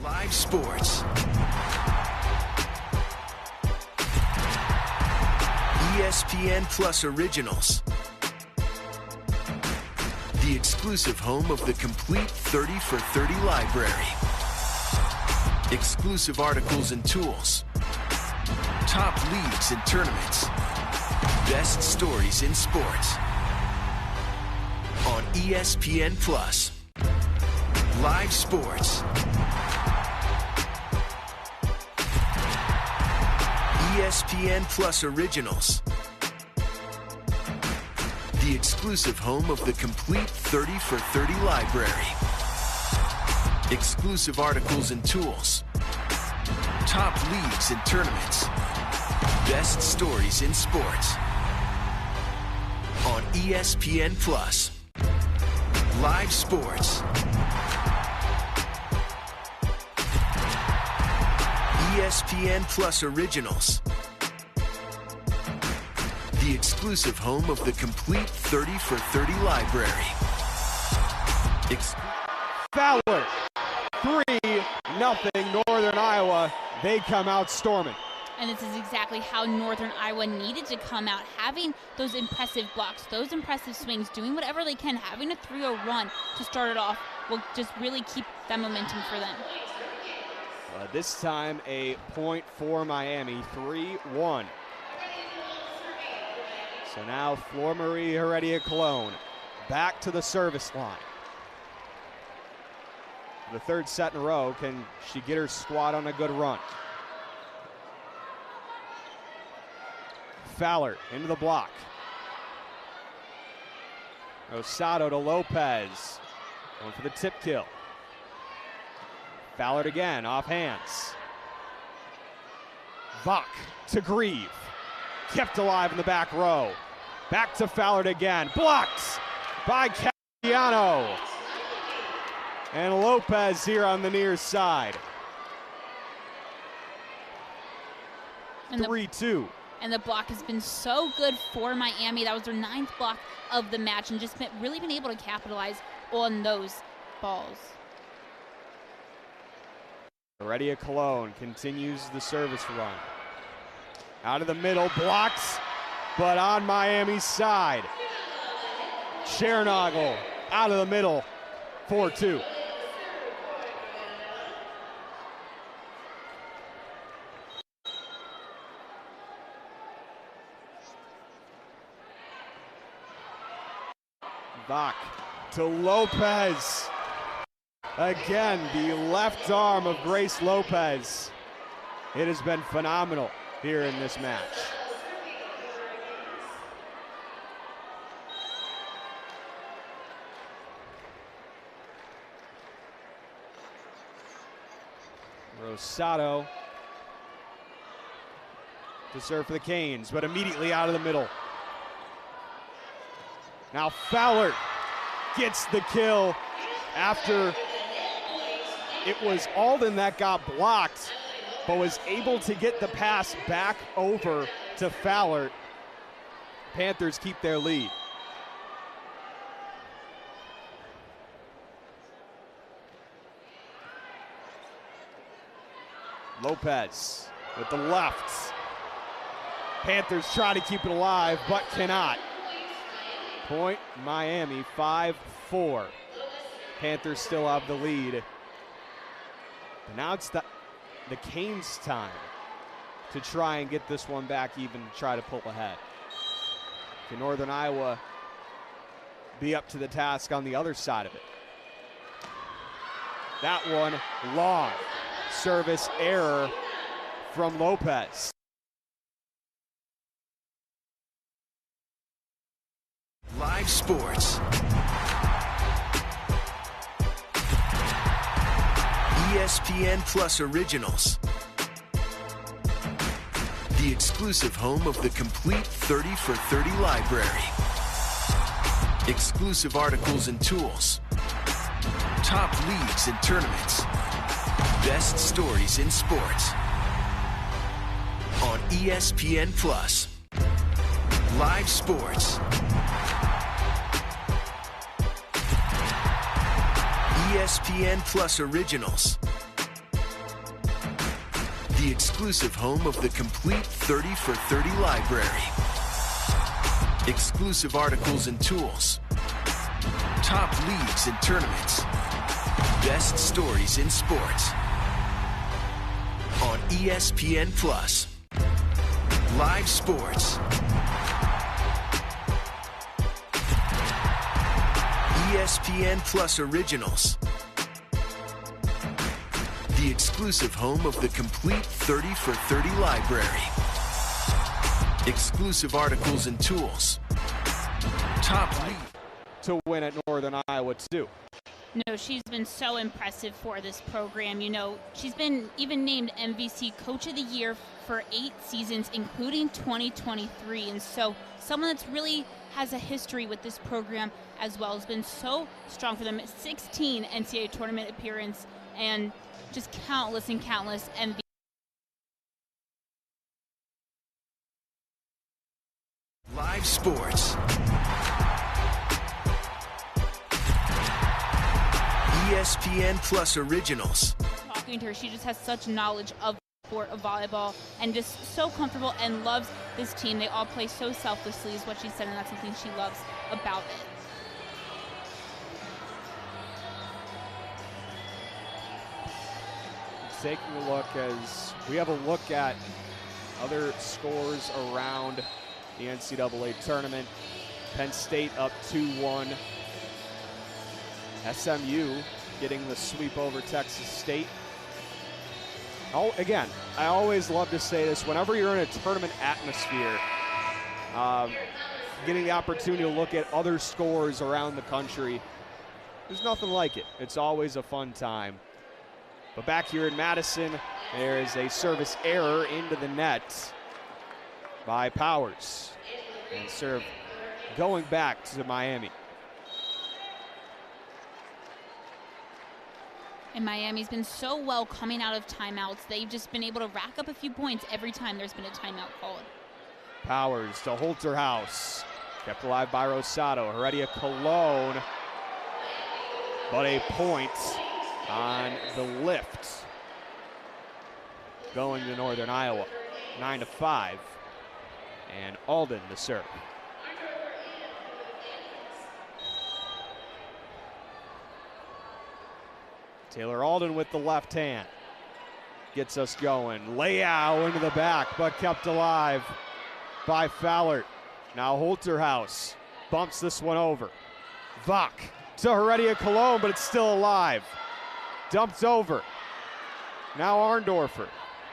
Live sports. ESPN Plus Originals. The exclusive home of the complete 30 for 30 library. Exclusive articles and tools. Top leagues and tournaments. Best stories in sports. On ESPN Plus. Live sports. ESPN Plus Originals. The exclusive home of the complete 30 for 30 library. Exclusive articles and tools. Top leagues and tournaments. Best stories in sports. On ESPN Plus. Live sports. ESPN Plus Originals. The exclusive home of the complete 30 for 30 library. Fowler, 3-0 Northern Iowa. They come out storming. And this is exactly how Northern Iowa needed to come out, having those impressive blocks, those impressive swings, doing whatever they can, having a 3-0 run to start it off will just really keep that momentum for them. This time a point for Miami, 3-1. So now Flor Marie Heredia-Colón back to the service line. The third set in a row, can she get her squad on a good run? Fowler into the block. Rosado to Lopez, going for the tip kill. Fowler again, off hands. Vach to Grieve. Kept alive in the back row. Back to Fowler again. Blocked by Castellano. And Lopez here on the near side. 3-2. And the block has been so good for Miami. That was their 9th block of the match, and just really been able to capitalize on those balls. Heredia-Colón continues the service run. Out of the middle, blocks, but on Miami's side. Chernagel out of the middle, 4-2. Vach to Lopez. Again, the left arm of Grace Lopez. It has been phenomenal here in this match. Rosado to serve for the Canes, but immediately out of the middle. Now Fowler gets the kill after it was Alden that got blocked, but was able to get the pass back over to Fowler. Panthers keep their lead. Lopez with the left. Panthers try to keep it alive, but cannot. Point Miami, 5-4. Panthers still have the lead. But now it's the Canes' time to try and get this one back even, try to pull ahead. Can Northern Iowa be up to the task on the other side of it? That one long. Service error from Lopez. Live sports. ESPN Plus Originals. The exclusive home of the complete 30 for 30 library. Exclusive articles and tools. Top leagues and tournaments. Best stories in sports. On ESPN Plus. Live sports. ESPN Plus Originals. The exclusive home of the complete 30 for 30 library. Exclusive articles and tools. Top leagues and tournaments. Best stories in sports. On ESPN Plus. Live sports. ESPN Plus Originals. The exclusive home of the complete 30 for 30 library. Exclusive articles and tools. Top league. To win at Northern Iowa, too. No, she's been so impressive for this program. You know, she's been even named MVC Coach of the Year for 8 seasons, including 2023. And so someone that's really has a history with this program as well, has been so strong for them. 16 NCAA tournament appearance and just countless and countless MVP. Live sports. ESPN Plus Originals. Talking to her, she just has such knowledge of the sport of volleyball and just so comfortable and loves this team. They all play so selflessly is what she said, and that's something she loves about it. Taking a look as we have a look at other scores around the NCAA tournament. Penn State up 2-1. SMU getting the sweep over Texas State. Oh, again, I always love to say this. Whenever you're in a tournament atmosphere, getting the opportunity to look at other scores around the country, there's nothing like it. It's always a fun time. But back here in Madison, there is a service error into the net by Powers. And serve going back to Miami. And Miami's been so well coming out of timeouts. They've just been able to rack up a few points every time there's been a timeout called. Powers to Holterhouse. Kept alive by Rosado. Heredia Cologne. But a point on the lift. Going to Northern Iowa. 9-5. And Alden to serve. Taylor Alden with the left hand. Gets us going. Leao into the back, but kept alive by Fowler. Now Holterhouse bumps this one over. Vach to Heredia Cologne, but it's still alive. Dumped over. Now Arndorfer.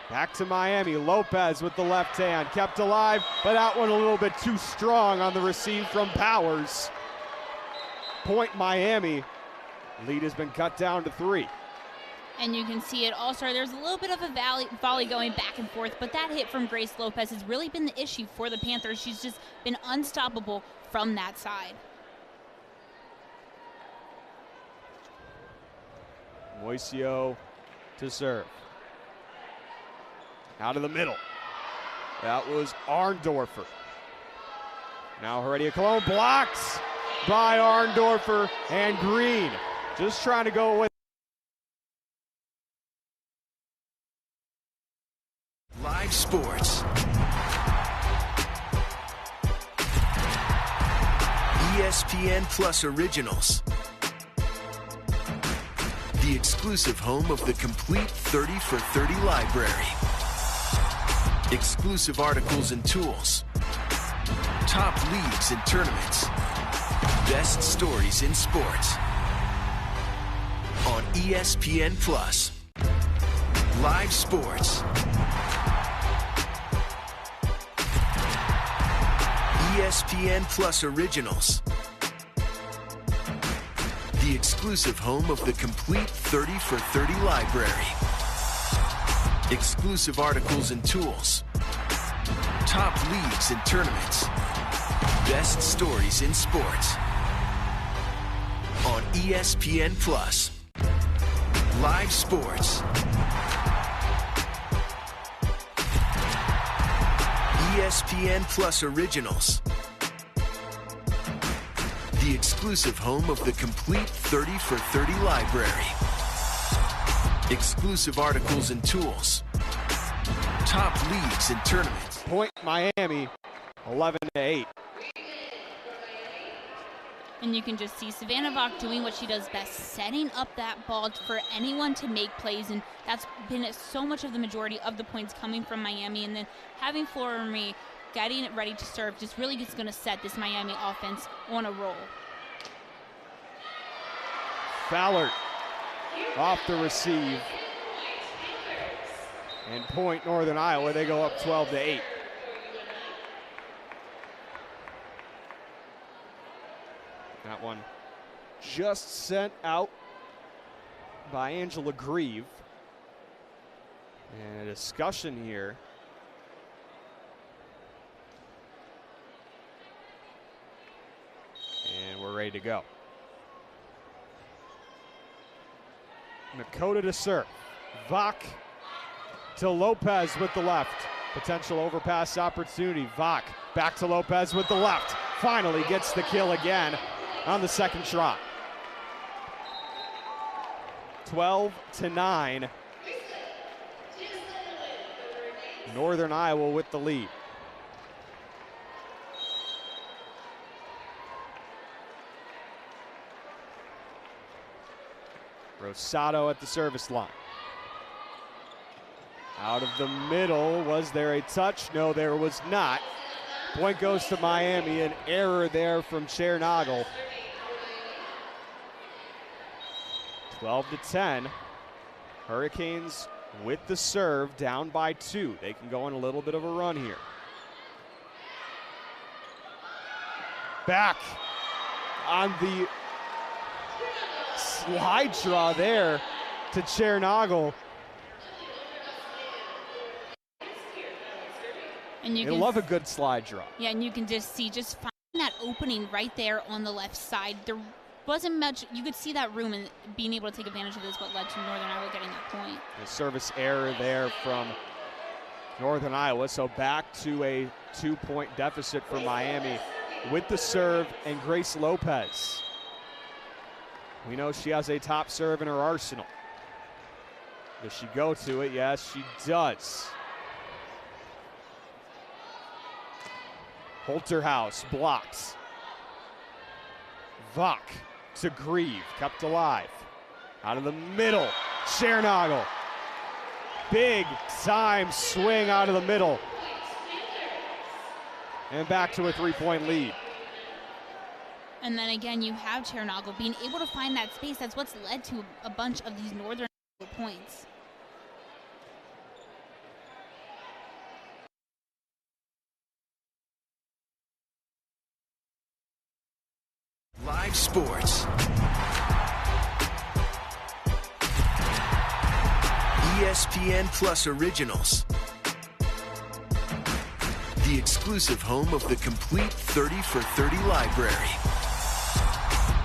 Back to Miami. Lopez with the left hand. Kept alive, but that one a little bit too strong on the receive from Powers. Point Miami. Lead has been cut down to 3. And you can see it also. There's a little bit of a volley going back and forth, but that hit from Grace Lopez has really been the issue for the Panthers. She's just been unstoppable from that side. Moisio to serve. Out of the middle. That was Arndorfer. Now Heredia Cologne blocked by Arndorfer and Green. Just trying to go with Live sports. ESPN Plus Originals. The exclusive home of the complete 30 for 30 library. Exclusive articles and tools. Top leagues and tournaments. Best stories in sports. On ESPN Plus. Live sports. ESPN Plus Originals. The exclusive home of the complete 30 for 30 library. Exclusive articles and tools. Top leagues and tournaments. Best stories in sports. On ESPN Plus. Live sports. ESPN Plus Originals. The exclusive home of the complete 30 for 30 library. Exclusive articles and tools. Top leagues and tournaments. Point Miami, 11-8. And you can just see Savannah Vach doing what she does best, setting up that ball for anyone to make plays, and that's been so much of the majority of the points coming from Miami. And then having Flora Marie getting it ready to serve just really is going to set this Miami offense on a roll. Fowler off the receive. And point Northern Iowa, they go up 12-8. That one just sent out by Angela Grieve. And a discussion here. And we're ready to go. Nakota to serve. Vach to Lopez with the left. Potential overpass opportunity. Vach back to Lopez with the left. Finally gets the kill again on the second try. 12-9. Northern Iowa with the lead. Rosado at the service line. Out of the middle, was there a touch? No, there was not. Point goes to Miami, an error there from Chernagel. 12-10. Hurricanes with the serve, down by 2. They can go on a little bit of a run here. Back on the slide draw there to Chernagel. And you They love a good slide draw. Yeah, and you can just see, just finding that opening right there on the left side. There wasn't much, you could see that room, and being able to take advantage of this what led to Northern Iowa getting that point. The service error there from Northern Iowa, so back to a 2-point deficit for Miami with the serve and Grace Lopez. We know she has a top serve in her arsenal. Does she go to it? Yes, she does. Holterhouse blocks. Vach to Grieve, kept alive. Out of the middle, Chernagel. Big time swing out of the middle. And back to a 3-point lead. And then again, you have Chernagel being able to find that space. That's what's led to a bunch of these Northern points. Live sports. ESPN Plus Originals. The exclusive home of the complete 30 for 30 library.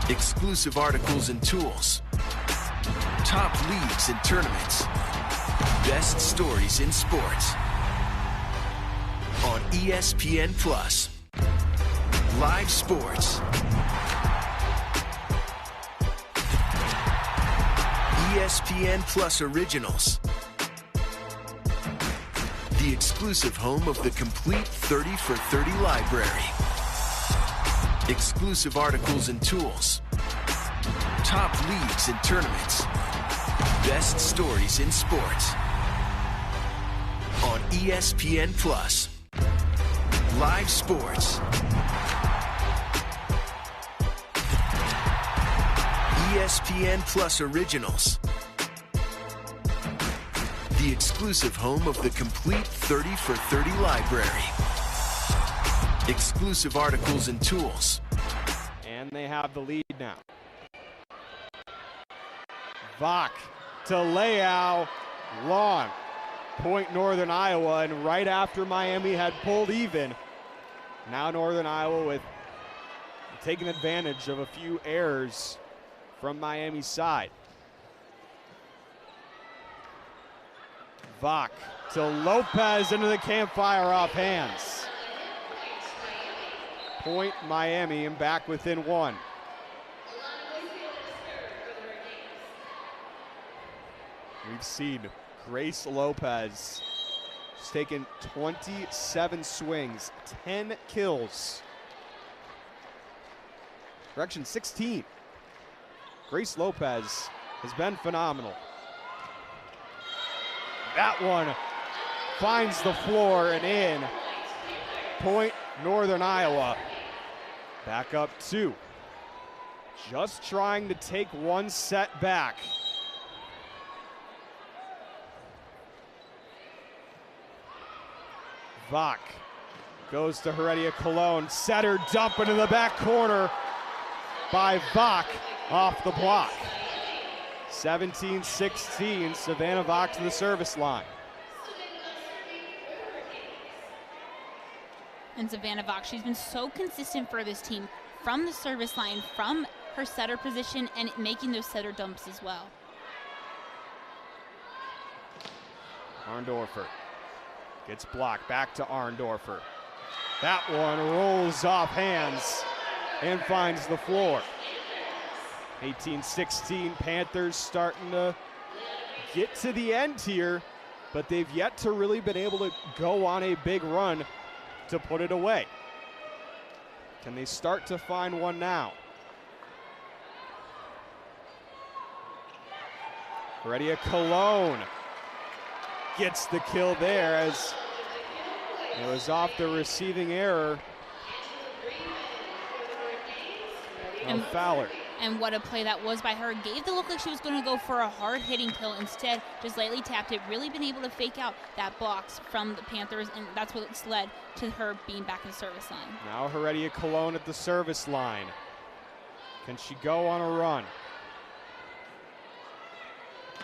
Exclusive articles and tools. Top leagues and tournaments. Best stories in sports. On ESPN Plus. Live sports. ESPN Plus Originals. The exclusive home of the complete 30 for 30 library. Exclusive articles and tools. Top leagues and tournaments. Best stories in sports. On ESPN Plus. Live sports. ESPN Plus Originals. The exclusive home of the complete 30 for 30 library. Exclusive articles and tools. And they have the lead now. Vach to Leao, long. Point Northern Iowa, and right after Miami had pulled even, now Northern Iowa with taking advantage of a few errors from Miami's side. Vach to Lopez into the campfire off hands. Point Miami and back within one. We've seen Grace Lopez. She's taken 27 swings, 10 kills. Correction, 16. Grace Lopez has been phenomenal. That one finds the floor and in. Point Northern Iowa. Back up 2. Just trying to take one set back. Vach goes to Heredia Cologne. Setter dump into the back corner by Vach off the block. 17-16, Savannah Vach to the service line. And Savannah Vach, she's been so consistent for this team from the service line, from her setter position, and making those setter dumps as well. Arndorfer gets blocked, back to Arndorfer. That one rolls off hands and finds the floor. 18-16, Panthers starting to get to the end here, but they've yet to really been able to go on a big run to put it away. Can they start to find one now? Heredia Cologne gets the kill there as it was off the receiving error of Fowler. And what a play that was by her. Gave the look like she was going to go for a hard-hitting kill. Instead, just lightly tapped it. Really been able to fake out that blocks from the Panthers, and that's what's led to her being back in the service line. Now Heredia Cologne at the service line. Can she go on a run?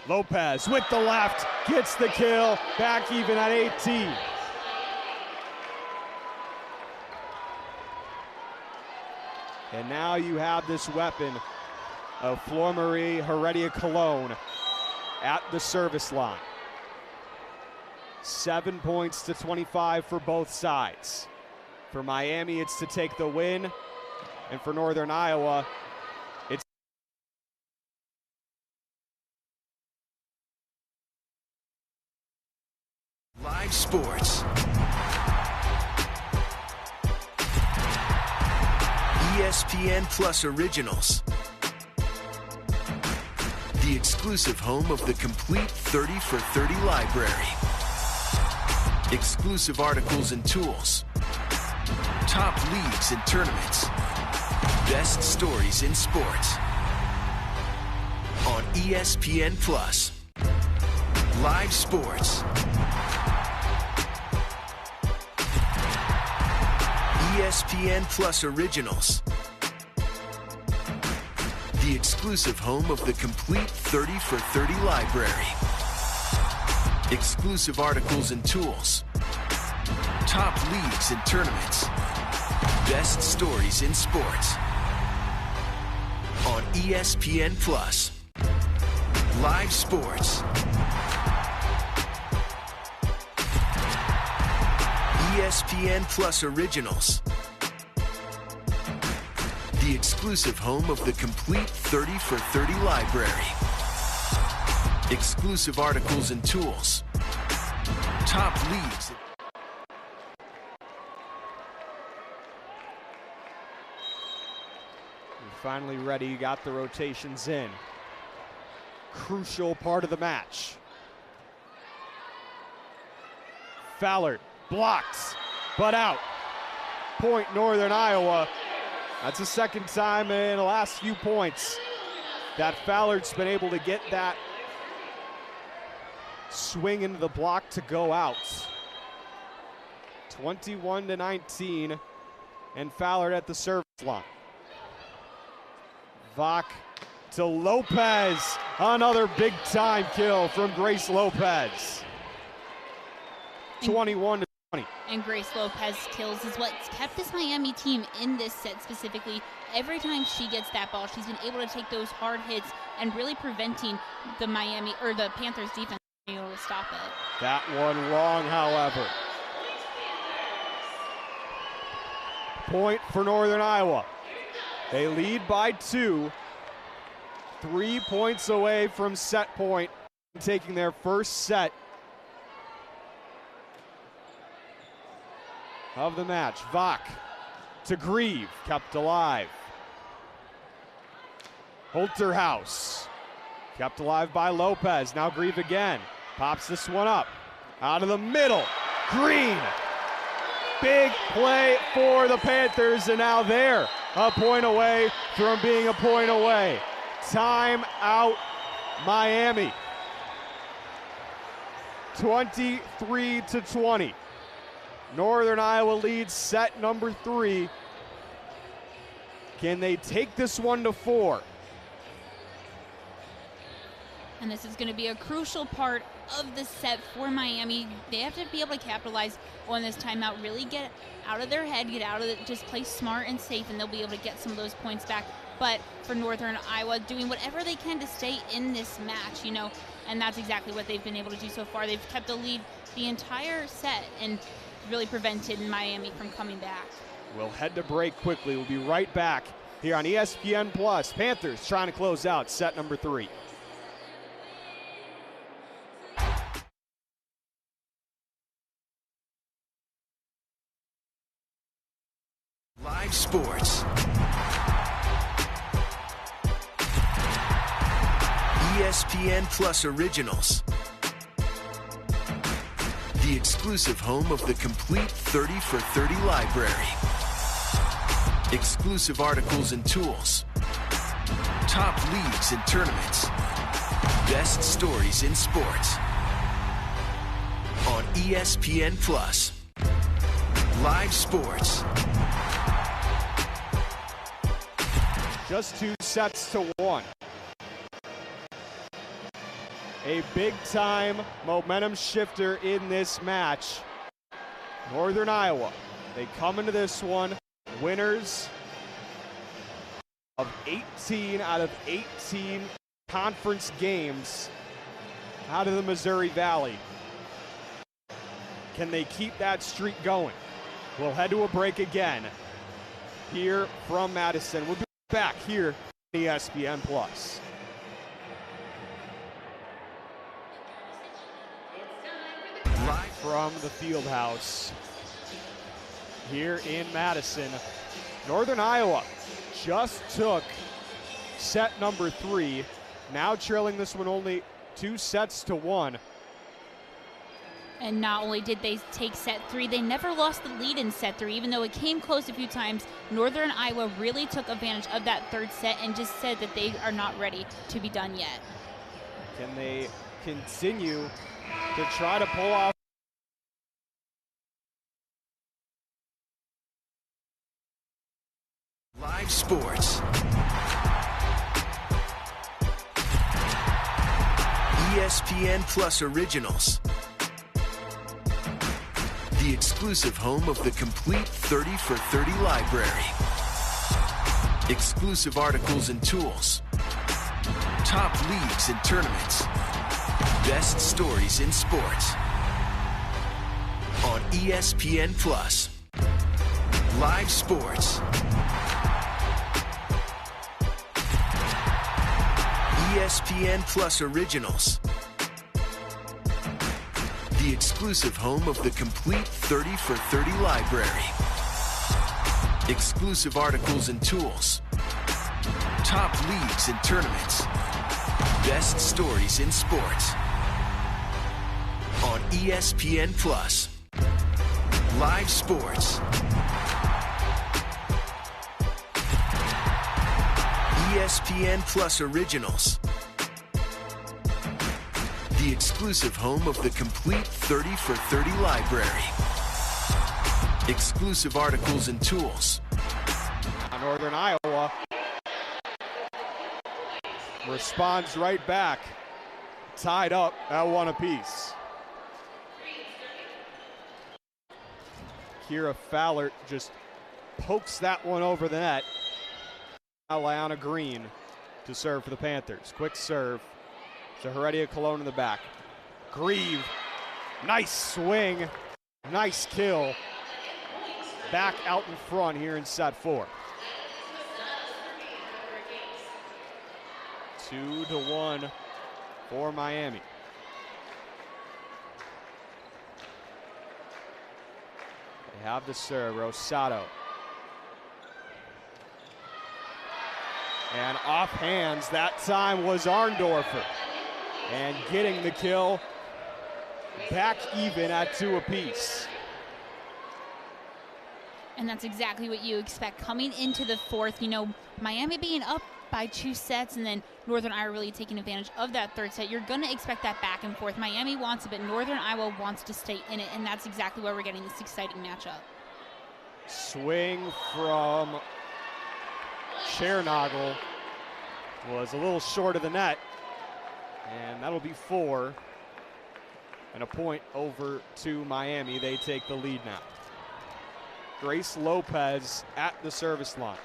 Lopez with the left, gets the kill, back even at 18. And now you have this weapon of Flor Marie Heredia Cologne at the service line. 7 points to 25 for both sides. For Miami, it's to take the win, and for Northern Iowa, it's Live sports. ESPN Plus Originals. The exclusive home of the complete 30 for 30 library. Exclusive articles and tools. Top leagues and tournaments. Best stories in sports. On ESPN Plus. Live sports. ESPN Plus Originals. The exclusive home of the complete 30 for 30 library. Exclusive articles and tools. Top leagues and tournaments. Best stories in sports. On ESPN Plus. Live sports. ESPN Plus Originals. The exclusive home of the complete 30 for 30 library. Exclusive articles and tools. Top leagues. You're finally ready, you got the rotations in. Crucial part of the match. Fowler blocks, but out. Point Northern Iowa. That's the second time in the last few points that Fowler's been able to get that swing into the block to go out. 21-19, and Fowler at the service line. Vach to Lopez. Another big time kill from Grace Lopez. 21-20. And Grace Lopez kills is what's kept this Miami team in this set specifically. Every time she gets that ball, she's been able to take those hard hits and really preventing the the Panthers defense from being able to stop it. That one long, however. Point for Northern Iowa. They lead by 2. 3 points away from set point, taking their first set of the match. Vach to Grieve, kept alive. Holterhouse, kept alive by Lopez. Now Grieve again, pops this one up. Out of the middle, Green. Big play for the Panthers, and now they're a point away from being a point away. Time out, Miami. 23-20. Northern Iowa leads set number 3. Can they take this one to 4? And this is going to be a crucial part of the set for Miami. They have to be able to capitalize on this timeout, really get out of their head, get out of it, just play smart and safe, and they'll be able to get some of those points back. But for Northern Iowa, doing whatever they can to stay in this match, and that's exactly what they've been able to do so far. They've kept the lead the entire set and really prevented Miami from coming back. We'll head to break quickly. We'll be right back here on ESPN Plus. Panthers trying to close out set number 3. Live sports. ESPN Plus Originals. The exclusive home of the complete 30 for 30 library. Exclusive articles and tools. Top leagues and tournaments. Best stories in sports. On ESPN Plus. Live sports. Just 2 sets to 1. A big-time momentum shifter in this match. Northern Iowa, they come into this one winners of 18 out of 18 conference games out of the Missouri Valley. Can they keep that streak going? We'll head to a break again here from Madison. We'll be back here on ESPN Plus. Live from the Fieldhouse here in Madison. Northern Iowa just took set number 3, now trailing this one only 2 sets to 1. And not only did they take set 3, they never lost the lead in set 3, even though it came close a few times. Northern Iowa really took advantage of that third set and just said that they are not ready to be done yet. Can they continue to try to pull off? Live sports. ESPN Plus Originals. The exclusive home of the complete 30 for 30 library. Exclusive articles and tools. Top leagues and tournaments. Best stories in sports. On ESPN Plus. Live sports. ESPN Plus Originals. The The exclusive home of the complete 30 for 30 library. Exclusive articles and tools. Top leagues and tournaments. Best stories in sports. On ESPN Plus. Live sports. ESPN Plus Originals. The exclusive home of the complete 30 for 30 library. Exclusive articles and tools. Northern Iowa responds right back. Tied up at 1 apiece. Kira Fowler just pokes that one over the net. Now Liana Green to serve for the Panthers. Quick serve to Heredia Cologne in the back. Grieve, nice swing, nice kill. Back out in front here in set 4. 2-1 for Miami. They have the serve, Rosado. And off hands, that time was Arndorfer. And getting the kill, back even at 2 apiece. And that's exactly what you expect coming into the fourth. You know, Miami being up by 2 sets and then Northern Iowa really taking advantage of that third set. You're going to expect that back and forth. Miami wants it, but Northern Iowa wants to stay in it, and that's exactly why we're getting this exciting matchup. Swing from Chernagel was a little short of the net, and that'll be 4. And a point over to Miami. They take the lead now. Grace Lopez at the service line.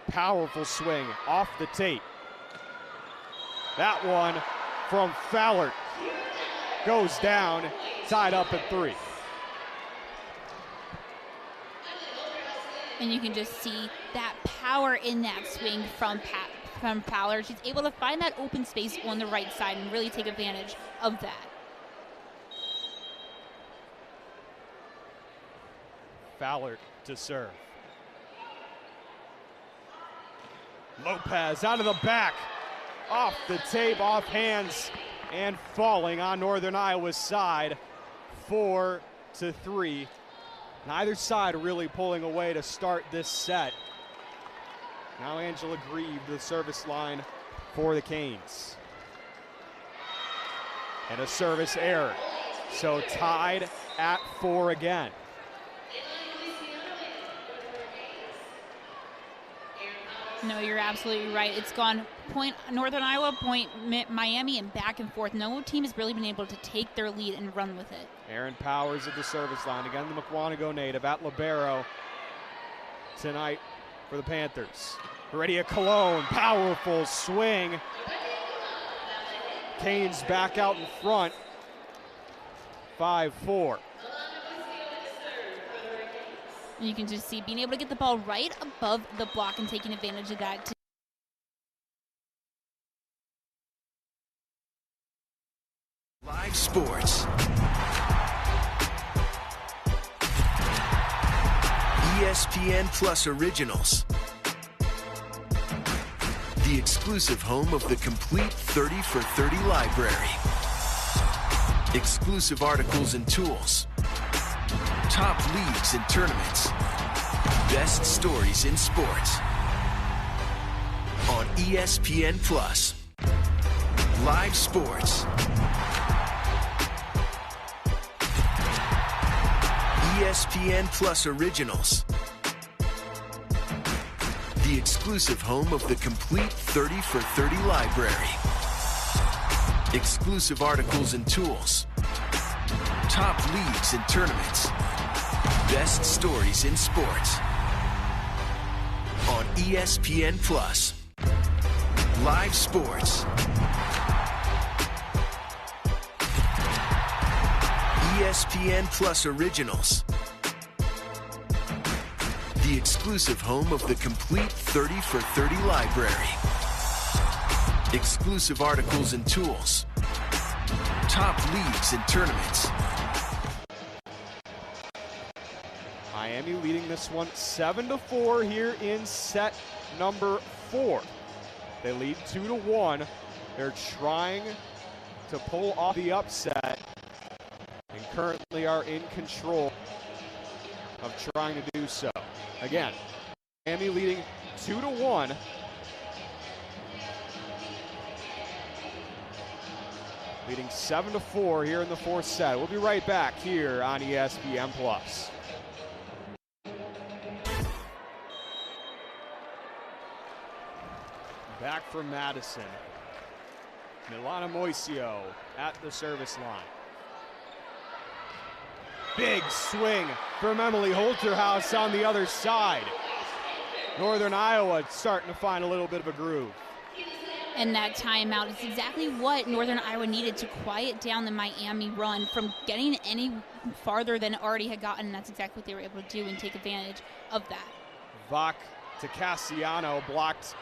Powerful swing off the tape. That one from Fowler goes down, tied up at 3. And you can just see that power in that swing from Fowler. She's able to find that open space on the right side and really take advantage of that. Fowler to serve. Lopez out of the back, off the tape, off hands, and falling on Northern Iowa's side, 4-3. Neither side really pulling away to start this set. Now Angela Grieve to the service line for the Canes. And a service error. So tied at 4 again. No, you're absolutely right. It's gone point Northern Iowa, point Miami, and back and forth. No team has really been able to take their lead and run with it. Aaron Powers at the service line. Again, the McWanago native at libero tonight for the Panthers. Heredia Cologne, powerful swing. Canes back out in front, 5-4. You can just see being able to get the ball right above the block and taking advantage of that. Live sports. ESPN Plus Originals. The exclusive home of the complete 30 for 30 library. Exclusive articles and tools. Top leagues and tournaments. Best stories in sports. On ESPN Plus. Live sports. ESPN Plus Originals. The exclusive home of the complete 30 for 30 library. Exclusive articles and tools. Top leagues and tournaments. Best stories in sports. On ESPN Plus. Live sports. ESPN Plus Originals. The exclusive home of the complete 30 for 30 library. Exclusive articles and tools. top leagues and tournaments. Miami leading this one 7-4 here in set number 4. They lead 2-1. They're trying to pull off the upset and currently are in control of trying to do so. Again, Miami leading 2-1. Leading 7-4 here in the 4th set. We'll be right back here on ESPN Plus. Back from Madison. Milana Moisio at the service line. Big swing from Emily Holterhouse on the other side. Northern Iowa starting to find a little bit of a groove. And that timeout is exactly what Northern Iowa needed to quiet down the Miami run from getting any farther than it already had gotten. And that's exactly what they were able to do and take advantage of that. Vach to Cassiano, blocked,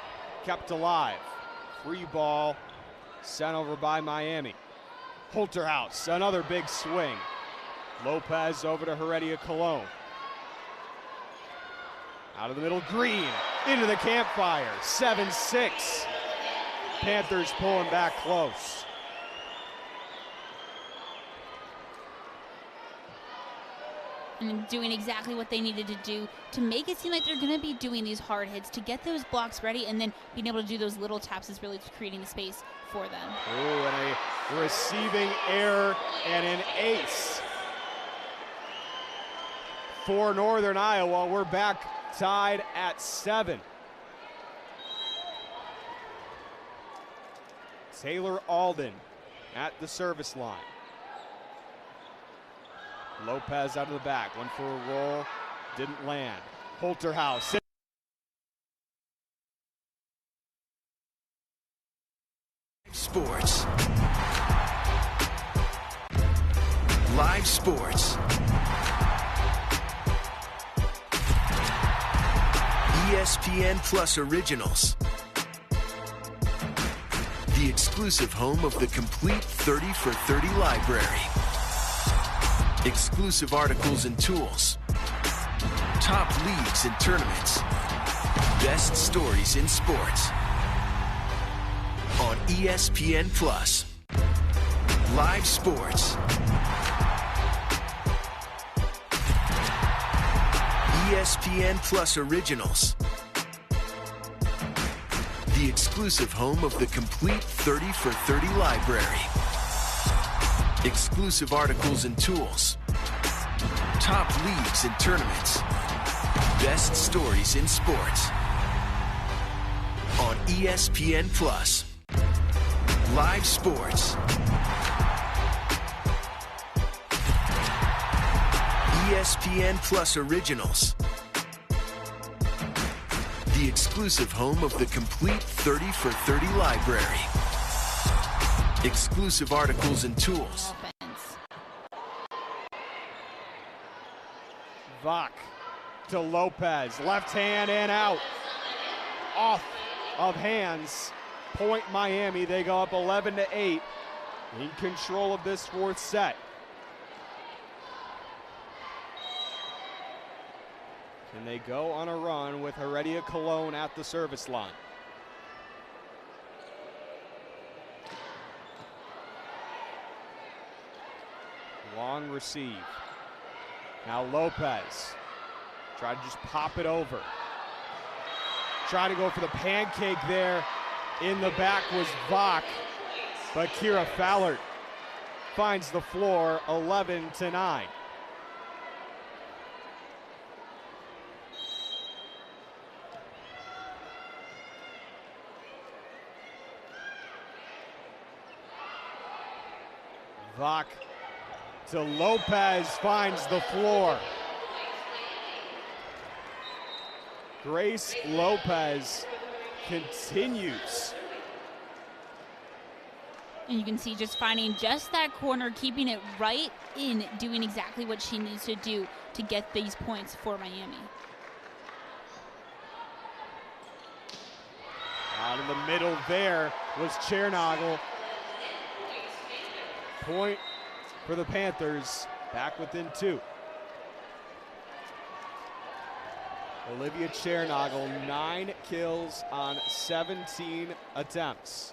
kept alive. Free ball sent over by Miami. Holterhouse, another big swing. Lopez over to Heredia Cologne. Out of the middle, Green into the campfire, 7-6. Panthers pulling back close. And doing exactly what they needed to do to make it seem like they're going to be doing these hard hits, to get those blocks ready, and then being able to do those little taps is really creating the space for them. Ooh, and a receiving error and an ace for Northern Iowa. We're back tied at 7. Taylor Alden at the service line. Lopez out of the back, went for a roll, didn't land. Holterhouse. Sports. Live sports. ESPN Plus Originals. The exclusive home of the complete 30 for 30 library. Exclusive articles and tools. Top leagues and tournaments. Best stories in sports. On ESPN Plus. Live sports. ESPN Plus Originals. The exclusive home of the complete 30 for 30 library. Exclusive articles and tools. Top leagues and tournaments. Best stories in sports. On ESPN Plus. Live sports. ESPN Plus Originals. The exclusive home of the complete 30 for 30 library. Exclusive articles and tools. Offense. Vach to Lopez, left hand and out. Off of hands. Point Miami, they go up 11-8. In control of this 4th set. And they go on a run with Heredia Cologne at the service line. Long receive. Now Lopez. Try to just pop it over. Try to go for the pancake there. In the back was Vach. But Kira Fallert finds the floor, 11-9. Vach to Lopez, finds the floor. Grace Lopez continues. And you can see just finding just that corner, keeping it right in, doing exactly what she needs to do to get these points for Miami. Out in the middle there was Chernagel. Point for the Panthers, back within 2. Olivia Chernagel, 9 kills on 17 attempts.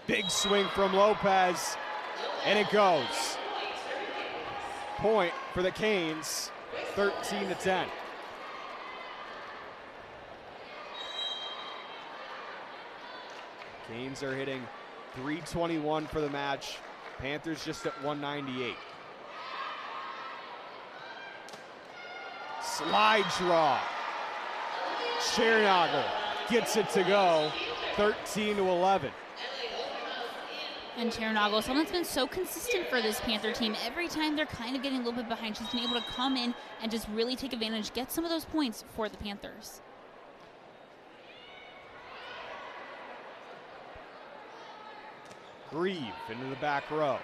Big swing from Lopez, and it goes. Point for the Canes, 13-10. Canes are hitting .321 for the match. Panthers just at 198. Slide draw. Chernagel gets it to go, 13-11. And Chernagel, someone that's been so consistent for this Panther team. Every time they're kind of getting a little bit behind, she's been able to come in and just really take advantage, get some of those points for the Panthers. Grieve into the back row.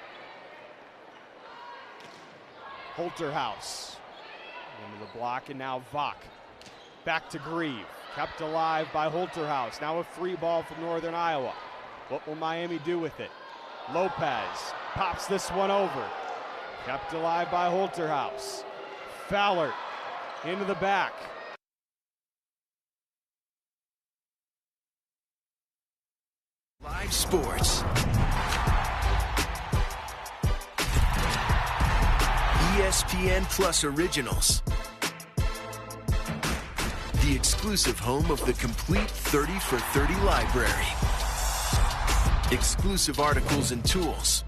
Holterhouse into the block, and now Vach. Back to Grieve. Kept alive by Holterhouse. Now a free ball from Northern Iowa. What will Miami do with it? Lopez pops this one over. Kept alive by Holterhouse. Fowler into the back. Live sports. ESPN Plus Originals. The exclusive home of the complete 30 for 30 library. Exclusive articles and tools.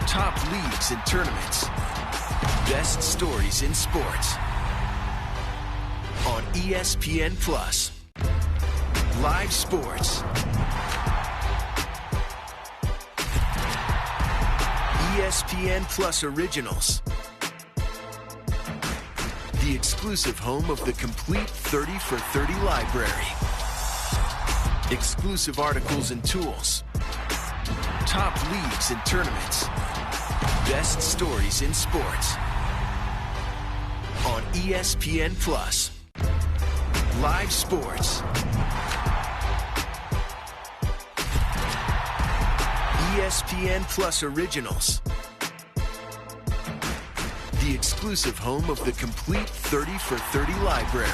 Top leagues and tournaments. Best stories in sports. On ESPN Plus. Live sports. ESPN Plus Originals. The exclusive home of the complete 30 for 30 library. Exclusive articles and tools. Top leagues and tournaments. Best stories in sports. On ESPN Plus. Live sports. ESPN Plus Originals. The exclusive home of the complete 30 for 30 library.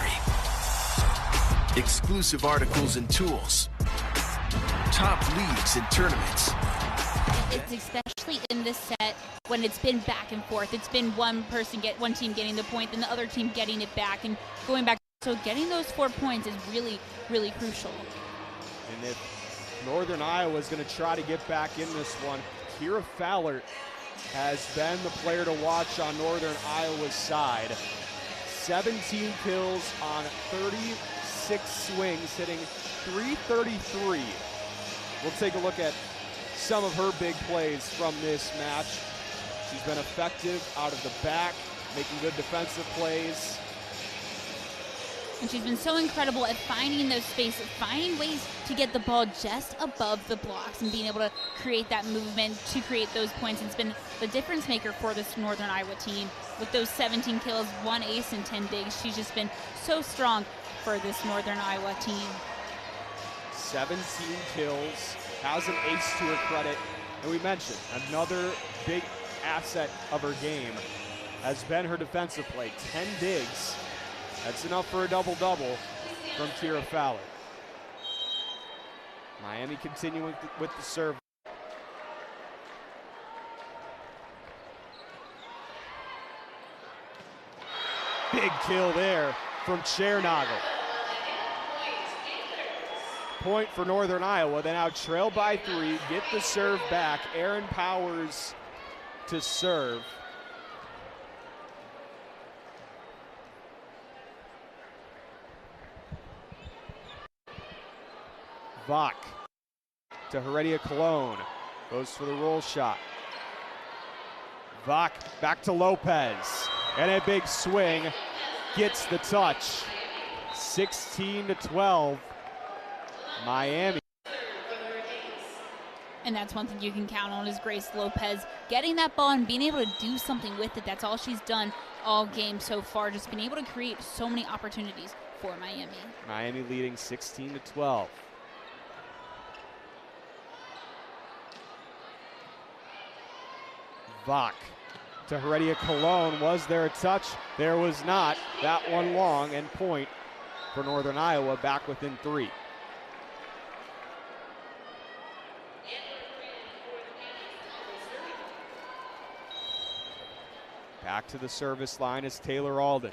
Exclusive articles and tools. Top leagues and tournaments. It's especially in this set when it's been back and forth. It's been one team getting the point, then the other team getting it back and going back. So getting those 4 points is really, really crucial. And if Northern Iowa is going to try to get back in this one, Kira Fowler has been the player to watch on Northern Iowa's side. 17 kills on 36 swings, hitting .333. We'll take a look at some of her big plays from this match. She's been effective out of the back, making good defensive plays. And she's been so incredible at finding those spaces, finding ways to get the ball just above the blocks and being able to create that movement to create those points. It's been the difference maker for this Northern Iowa team. With those 17 kills, 1 ace and 10 digs, she's just been so strong for this Northern Iowa team. 17 kills, has an ace to her credit. And we mentioned another big asset of her game has been her defensive play. 10 digs. That's enough for a double-double from Kira Fowler. Miami continuing with the serve. Big kill there from Chernagel. Point for Northern Iowa. They now trail by 3, get the serve back. Erin Powers to serve. Vach to Heredia Cologne. Goes for the roll shot. Vach back to Lopez. And a big swing. Gets the touch. 16-12. Miami. And that's one thing you can count on is Grace Lopez getting that ball and being able to do something with it. That's all she's done all game so far. Just been able to create so many opportunities for Miami. Miami leading 16-12. Vach to Heredia Cologne. Was there a touch? There was not. That one long, and point for Northern Iowa, back within 3. Back to the service line is Taylor Alden.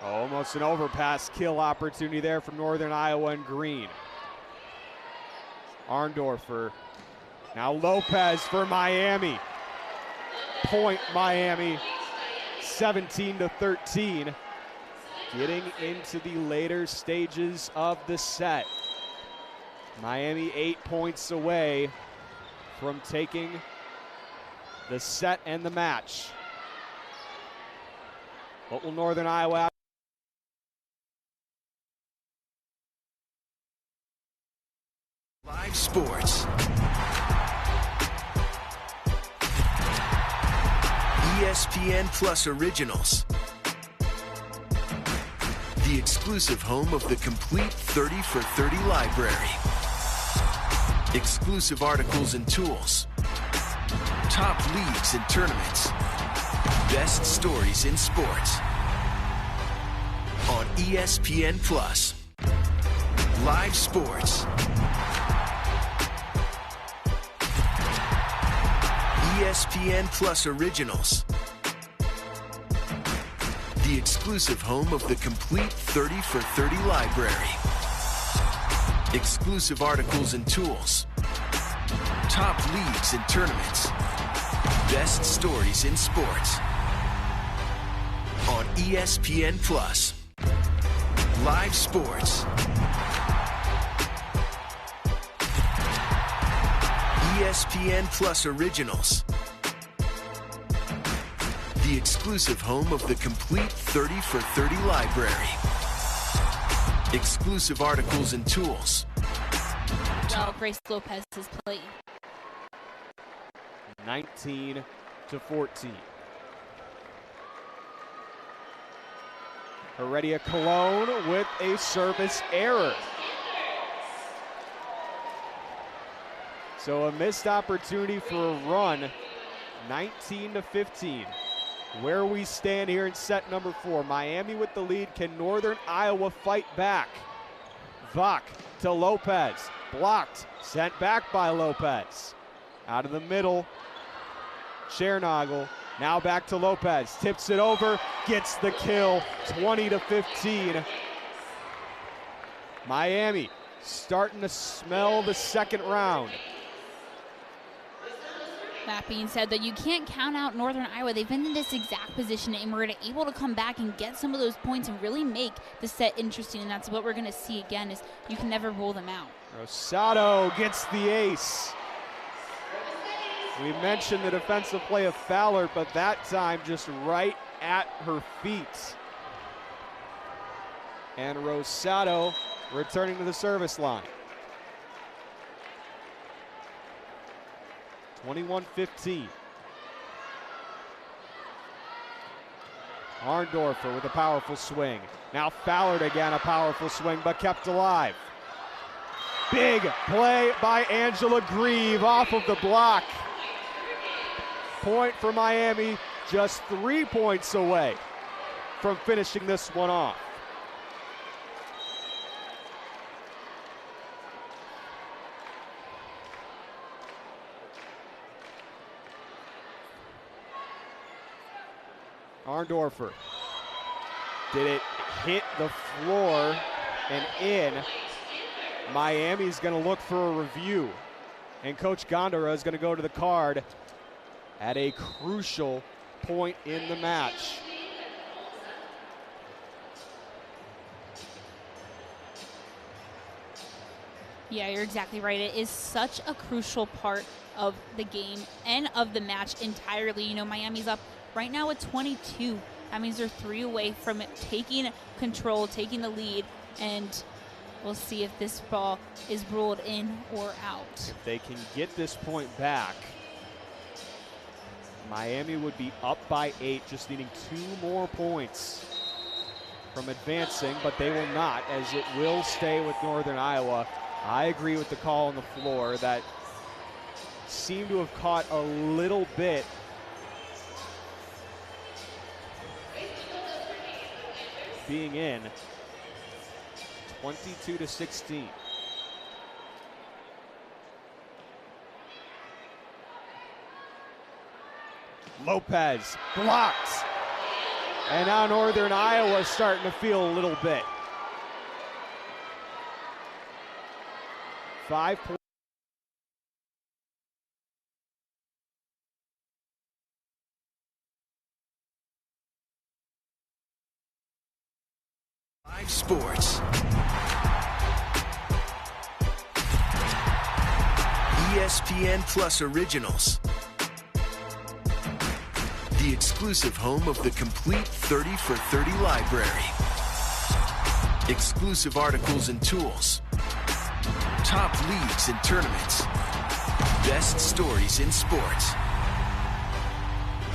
Almost an overpass kill opportunity there from Northern Iowa and Green. Arndorfer. Now Lopez for Miami. Point Miami, 17-13. Getting into the later stages of the set. Miami 8 points away from taking the set and the match. What will Northern Iowa have? Live sports. ESPN Plus Originals. The exclusive home of the complete 30 for 30 library. Exclusive articles and tools. Top leagues and tournaments. Best stories in sports. On ESPN Plus. Live sports. ESPN Plus Originals. The exclusive home of the complete 30 for 30 library. Exclusive articles and tools. Top leagues and tournaments. Best stories in sports. On ESPN Plus. Live sports. ESPN Plus Originals. The exclusive home of the complete 30 for 30 library. Exclusive articles and tools. Well, Grace Lopez has played. 19-14. Heredia Cologne with a service error. So a missed opportunity for a run, 19-15. Where we stand here in set number 4. Miami with the lead. Can Northern Iowa fight back? Vach to Lopez. Blocked. Sent back by Lopez. Out of the middle. Chernagel. Now back to Lopez. Tips it over. Gets the kill. 20-15. Miami starting to smell the second round. That being said, though, you can't count out Northern Iowa. They've been in this exact position, and we're able to come back and get some of those points and really make the set interesting, and that's what we're going to see again, is you can never rule them out. Rosado gets the ace. We mentioned the defensive play of Fowler, but that time just right at her feet. And Rosado returning to the service line. 21-15. Arndorfer with a powerful swing. Now Fowler again, a powerful swing, but kept alive. Big play by Angela Grieve off of the block. Point for Miami, just 3 points away from finishing this one off. Arndorfer. Did it hit the floor and in? Miami's going to look for a review. And Coach Gondara is going to go to the card at a crucial point in the match. Yeah, you're exactly right. It is such a crucial part of the game and of the match entirely. You know, Miami's up right now at 22. That means they're 3 away from taking control, taking the lead, and we'll see if this ball is ruled in or out. If they can get this point back, Miami would be up by 8, just needing 2 more points. from advancing, but they will not, as it will stay with Northern Iowa. I agree with the call on the floor that seemed to have caught a little bit being in. 22-16. Lopez blocks. And now Northern Iowa starting to feel a little bit. 5 points. Live sports. ESPN Plus Originals. The exclusive home of the complete 30 for 30 library. Exclusive articles and tools. Top leagues and tournaments. Best stories in sports.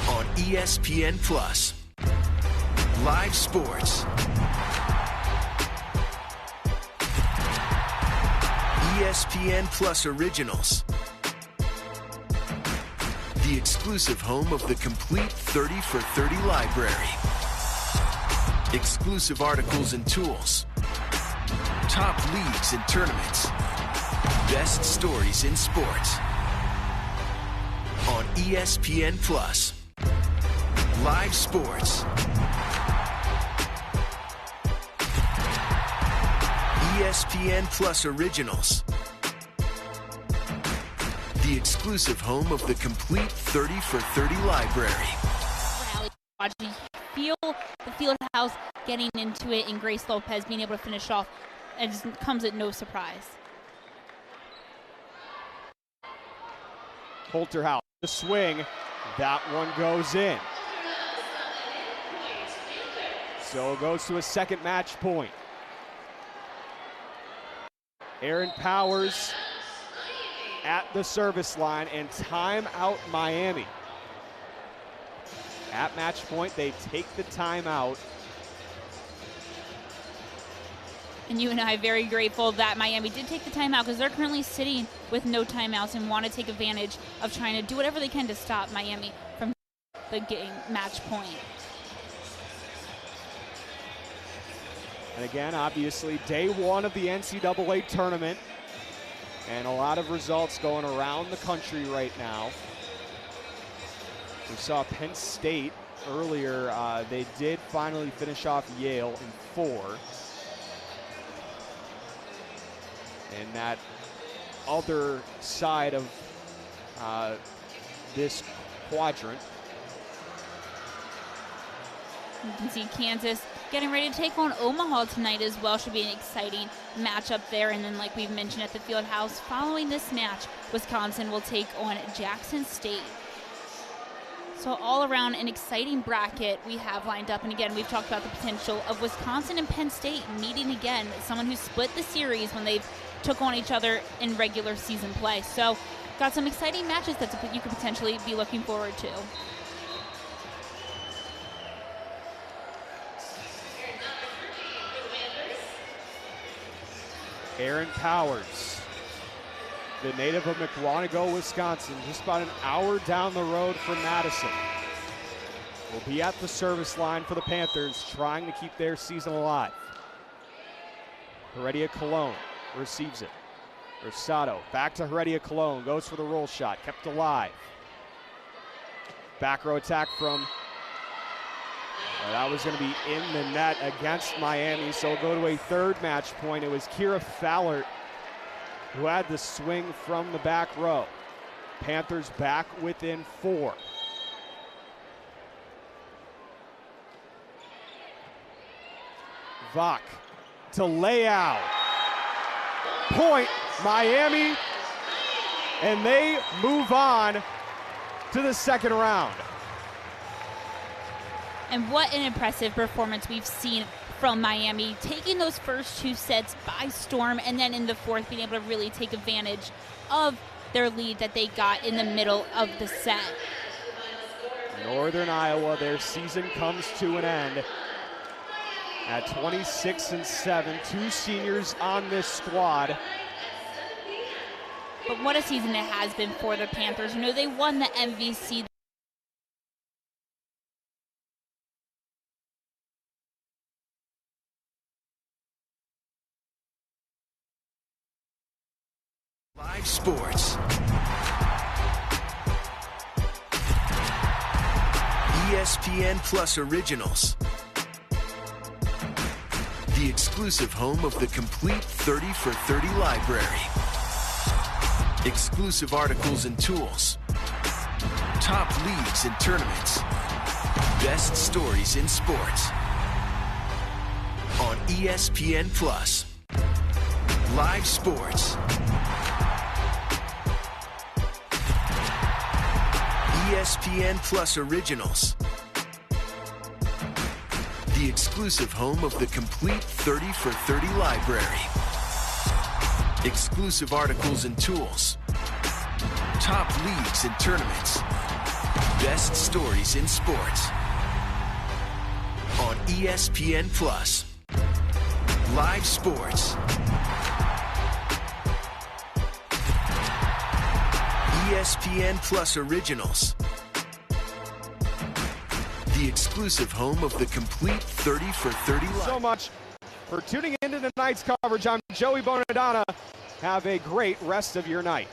On ESPN Plus. Live sports. ESPN Plus Originals. The exclusive home of the complete 30 for 30 library. Exclusive articles and tools. Top leagues and tournaments. Best stories in sports. On ESPN Plus. Live sports. ESPN Plus Originals. The exclusive home of the complete 30 for 30 library. You feel the field house getting into it, and Grace Lopez being able to finish off. It just comes at no surprise. Holterhouse, the swing, that one goes in. So it goes to a second match point. Aaron Powers at the service line, and timeout Miami. At match point, they take the timeout. And you and I are very grateful that Miami did take the timeout, because they're currently sitting with no timeouts and want to take advantage of trying to do whatever they can to stop Miami from the game match point. And again, obviously, day one of the NCAA tournament, and a lot of results going around the country right now. We saw Penn State earlier. They did finally finish off Yale in 4. And that other side of this quadrant. You can see Kansas getting ready to take on Omaha tonight as well. Should be an exciting matchup there. And then, like we've mentioned at the field house, following this match, Wisconsin will take on Jackson State. So all around an exciting bracket we have lined up. And again, we've talked about the potential of Wisconsin and Penn State meeting again. Someone who split the series when they've took on each other in regular season play. So got some exciting matches that you could potentially be looking forward to. Aaron Powers, the native of McWanago, Wisconsin, just about an hour down the road from Madison, will be at the service line for the Panthers, trying to keep their season alive. Heredia Colon receives it. Rosado back to Heredia Colon, goes for the roll shot, kept alive. Back row attack from, that was going to be in the net against Miami, so we'll go to a third match point. It was Kira Fallert who had the swing from the back row. Panthers back within 4. Vach to Leao. Point, Miami, and they move on to the second round. And what an impressive performance we've seen from Miami, taking those first 2 sets by storm, and then in the fourth being able to really take advantage of their lead that they got in the middle of the set. Northern Iowa, their season comes to an end at 26-7. 2 seniors on this squad. But what a season it has been for the Panthers. You know, they won the MVC. Live sports. ESPN Plus Originals. The exclusive home of the complete 30 for 30 library. Exclusive articles and tools. Top leagues and tournaments. Best stories in sports. On ESPN Plus. Live sports. ESPN Plus Originals. The exclusive home of the complete 30 for 30 library. Exclusive articles and tools. Top leagues and tournaments. Best stories in sports. On ESPN Plus. Live sports. ESPN Plus Originals. The exclusive home of the complete 30 for 30 live. So much for tuning into tonight's coverage. I'm Joey Bonadonna. Have a great rest of your night.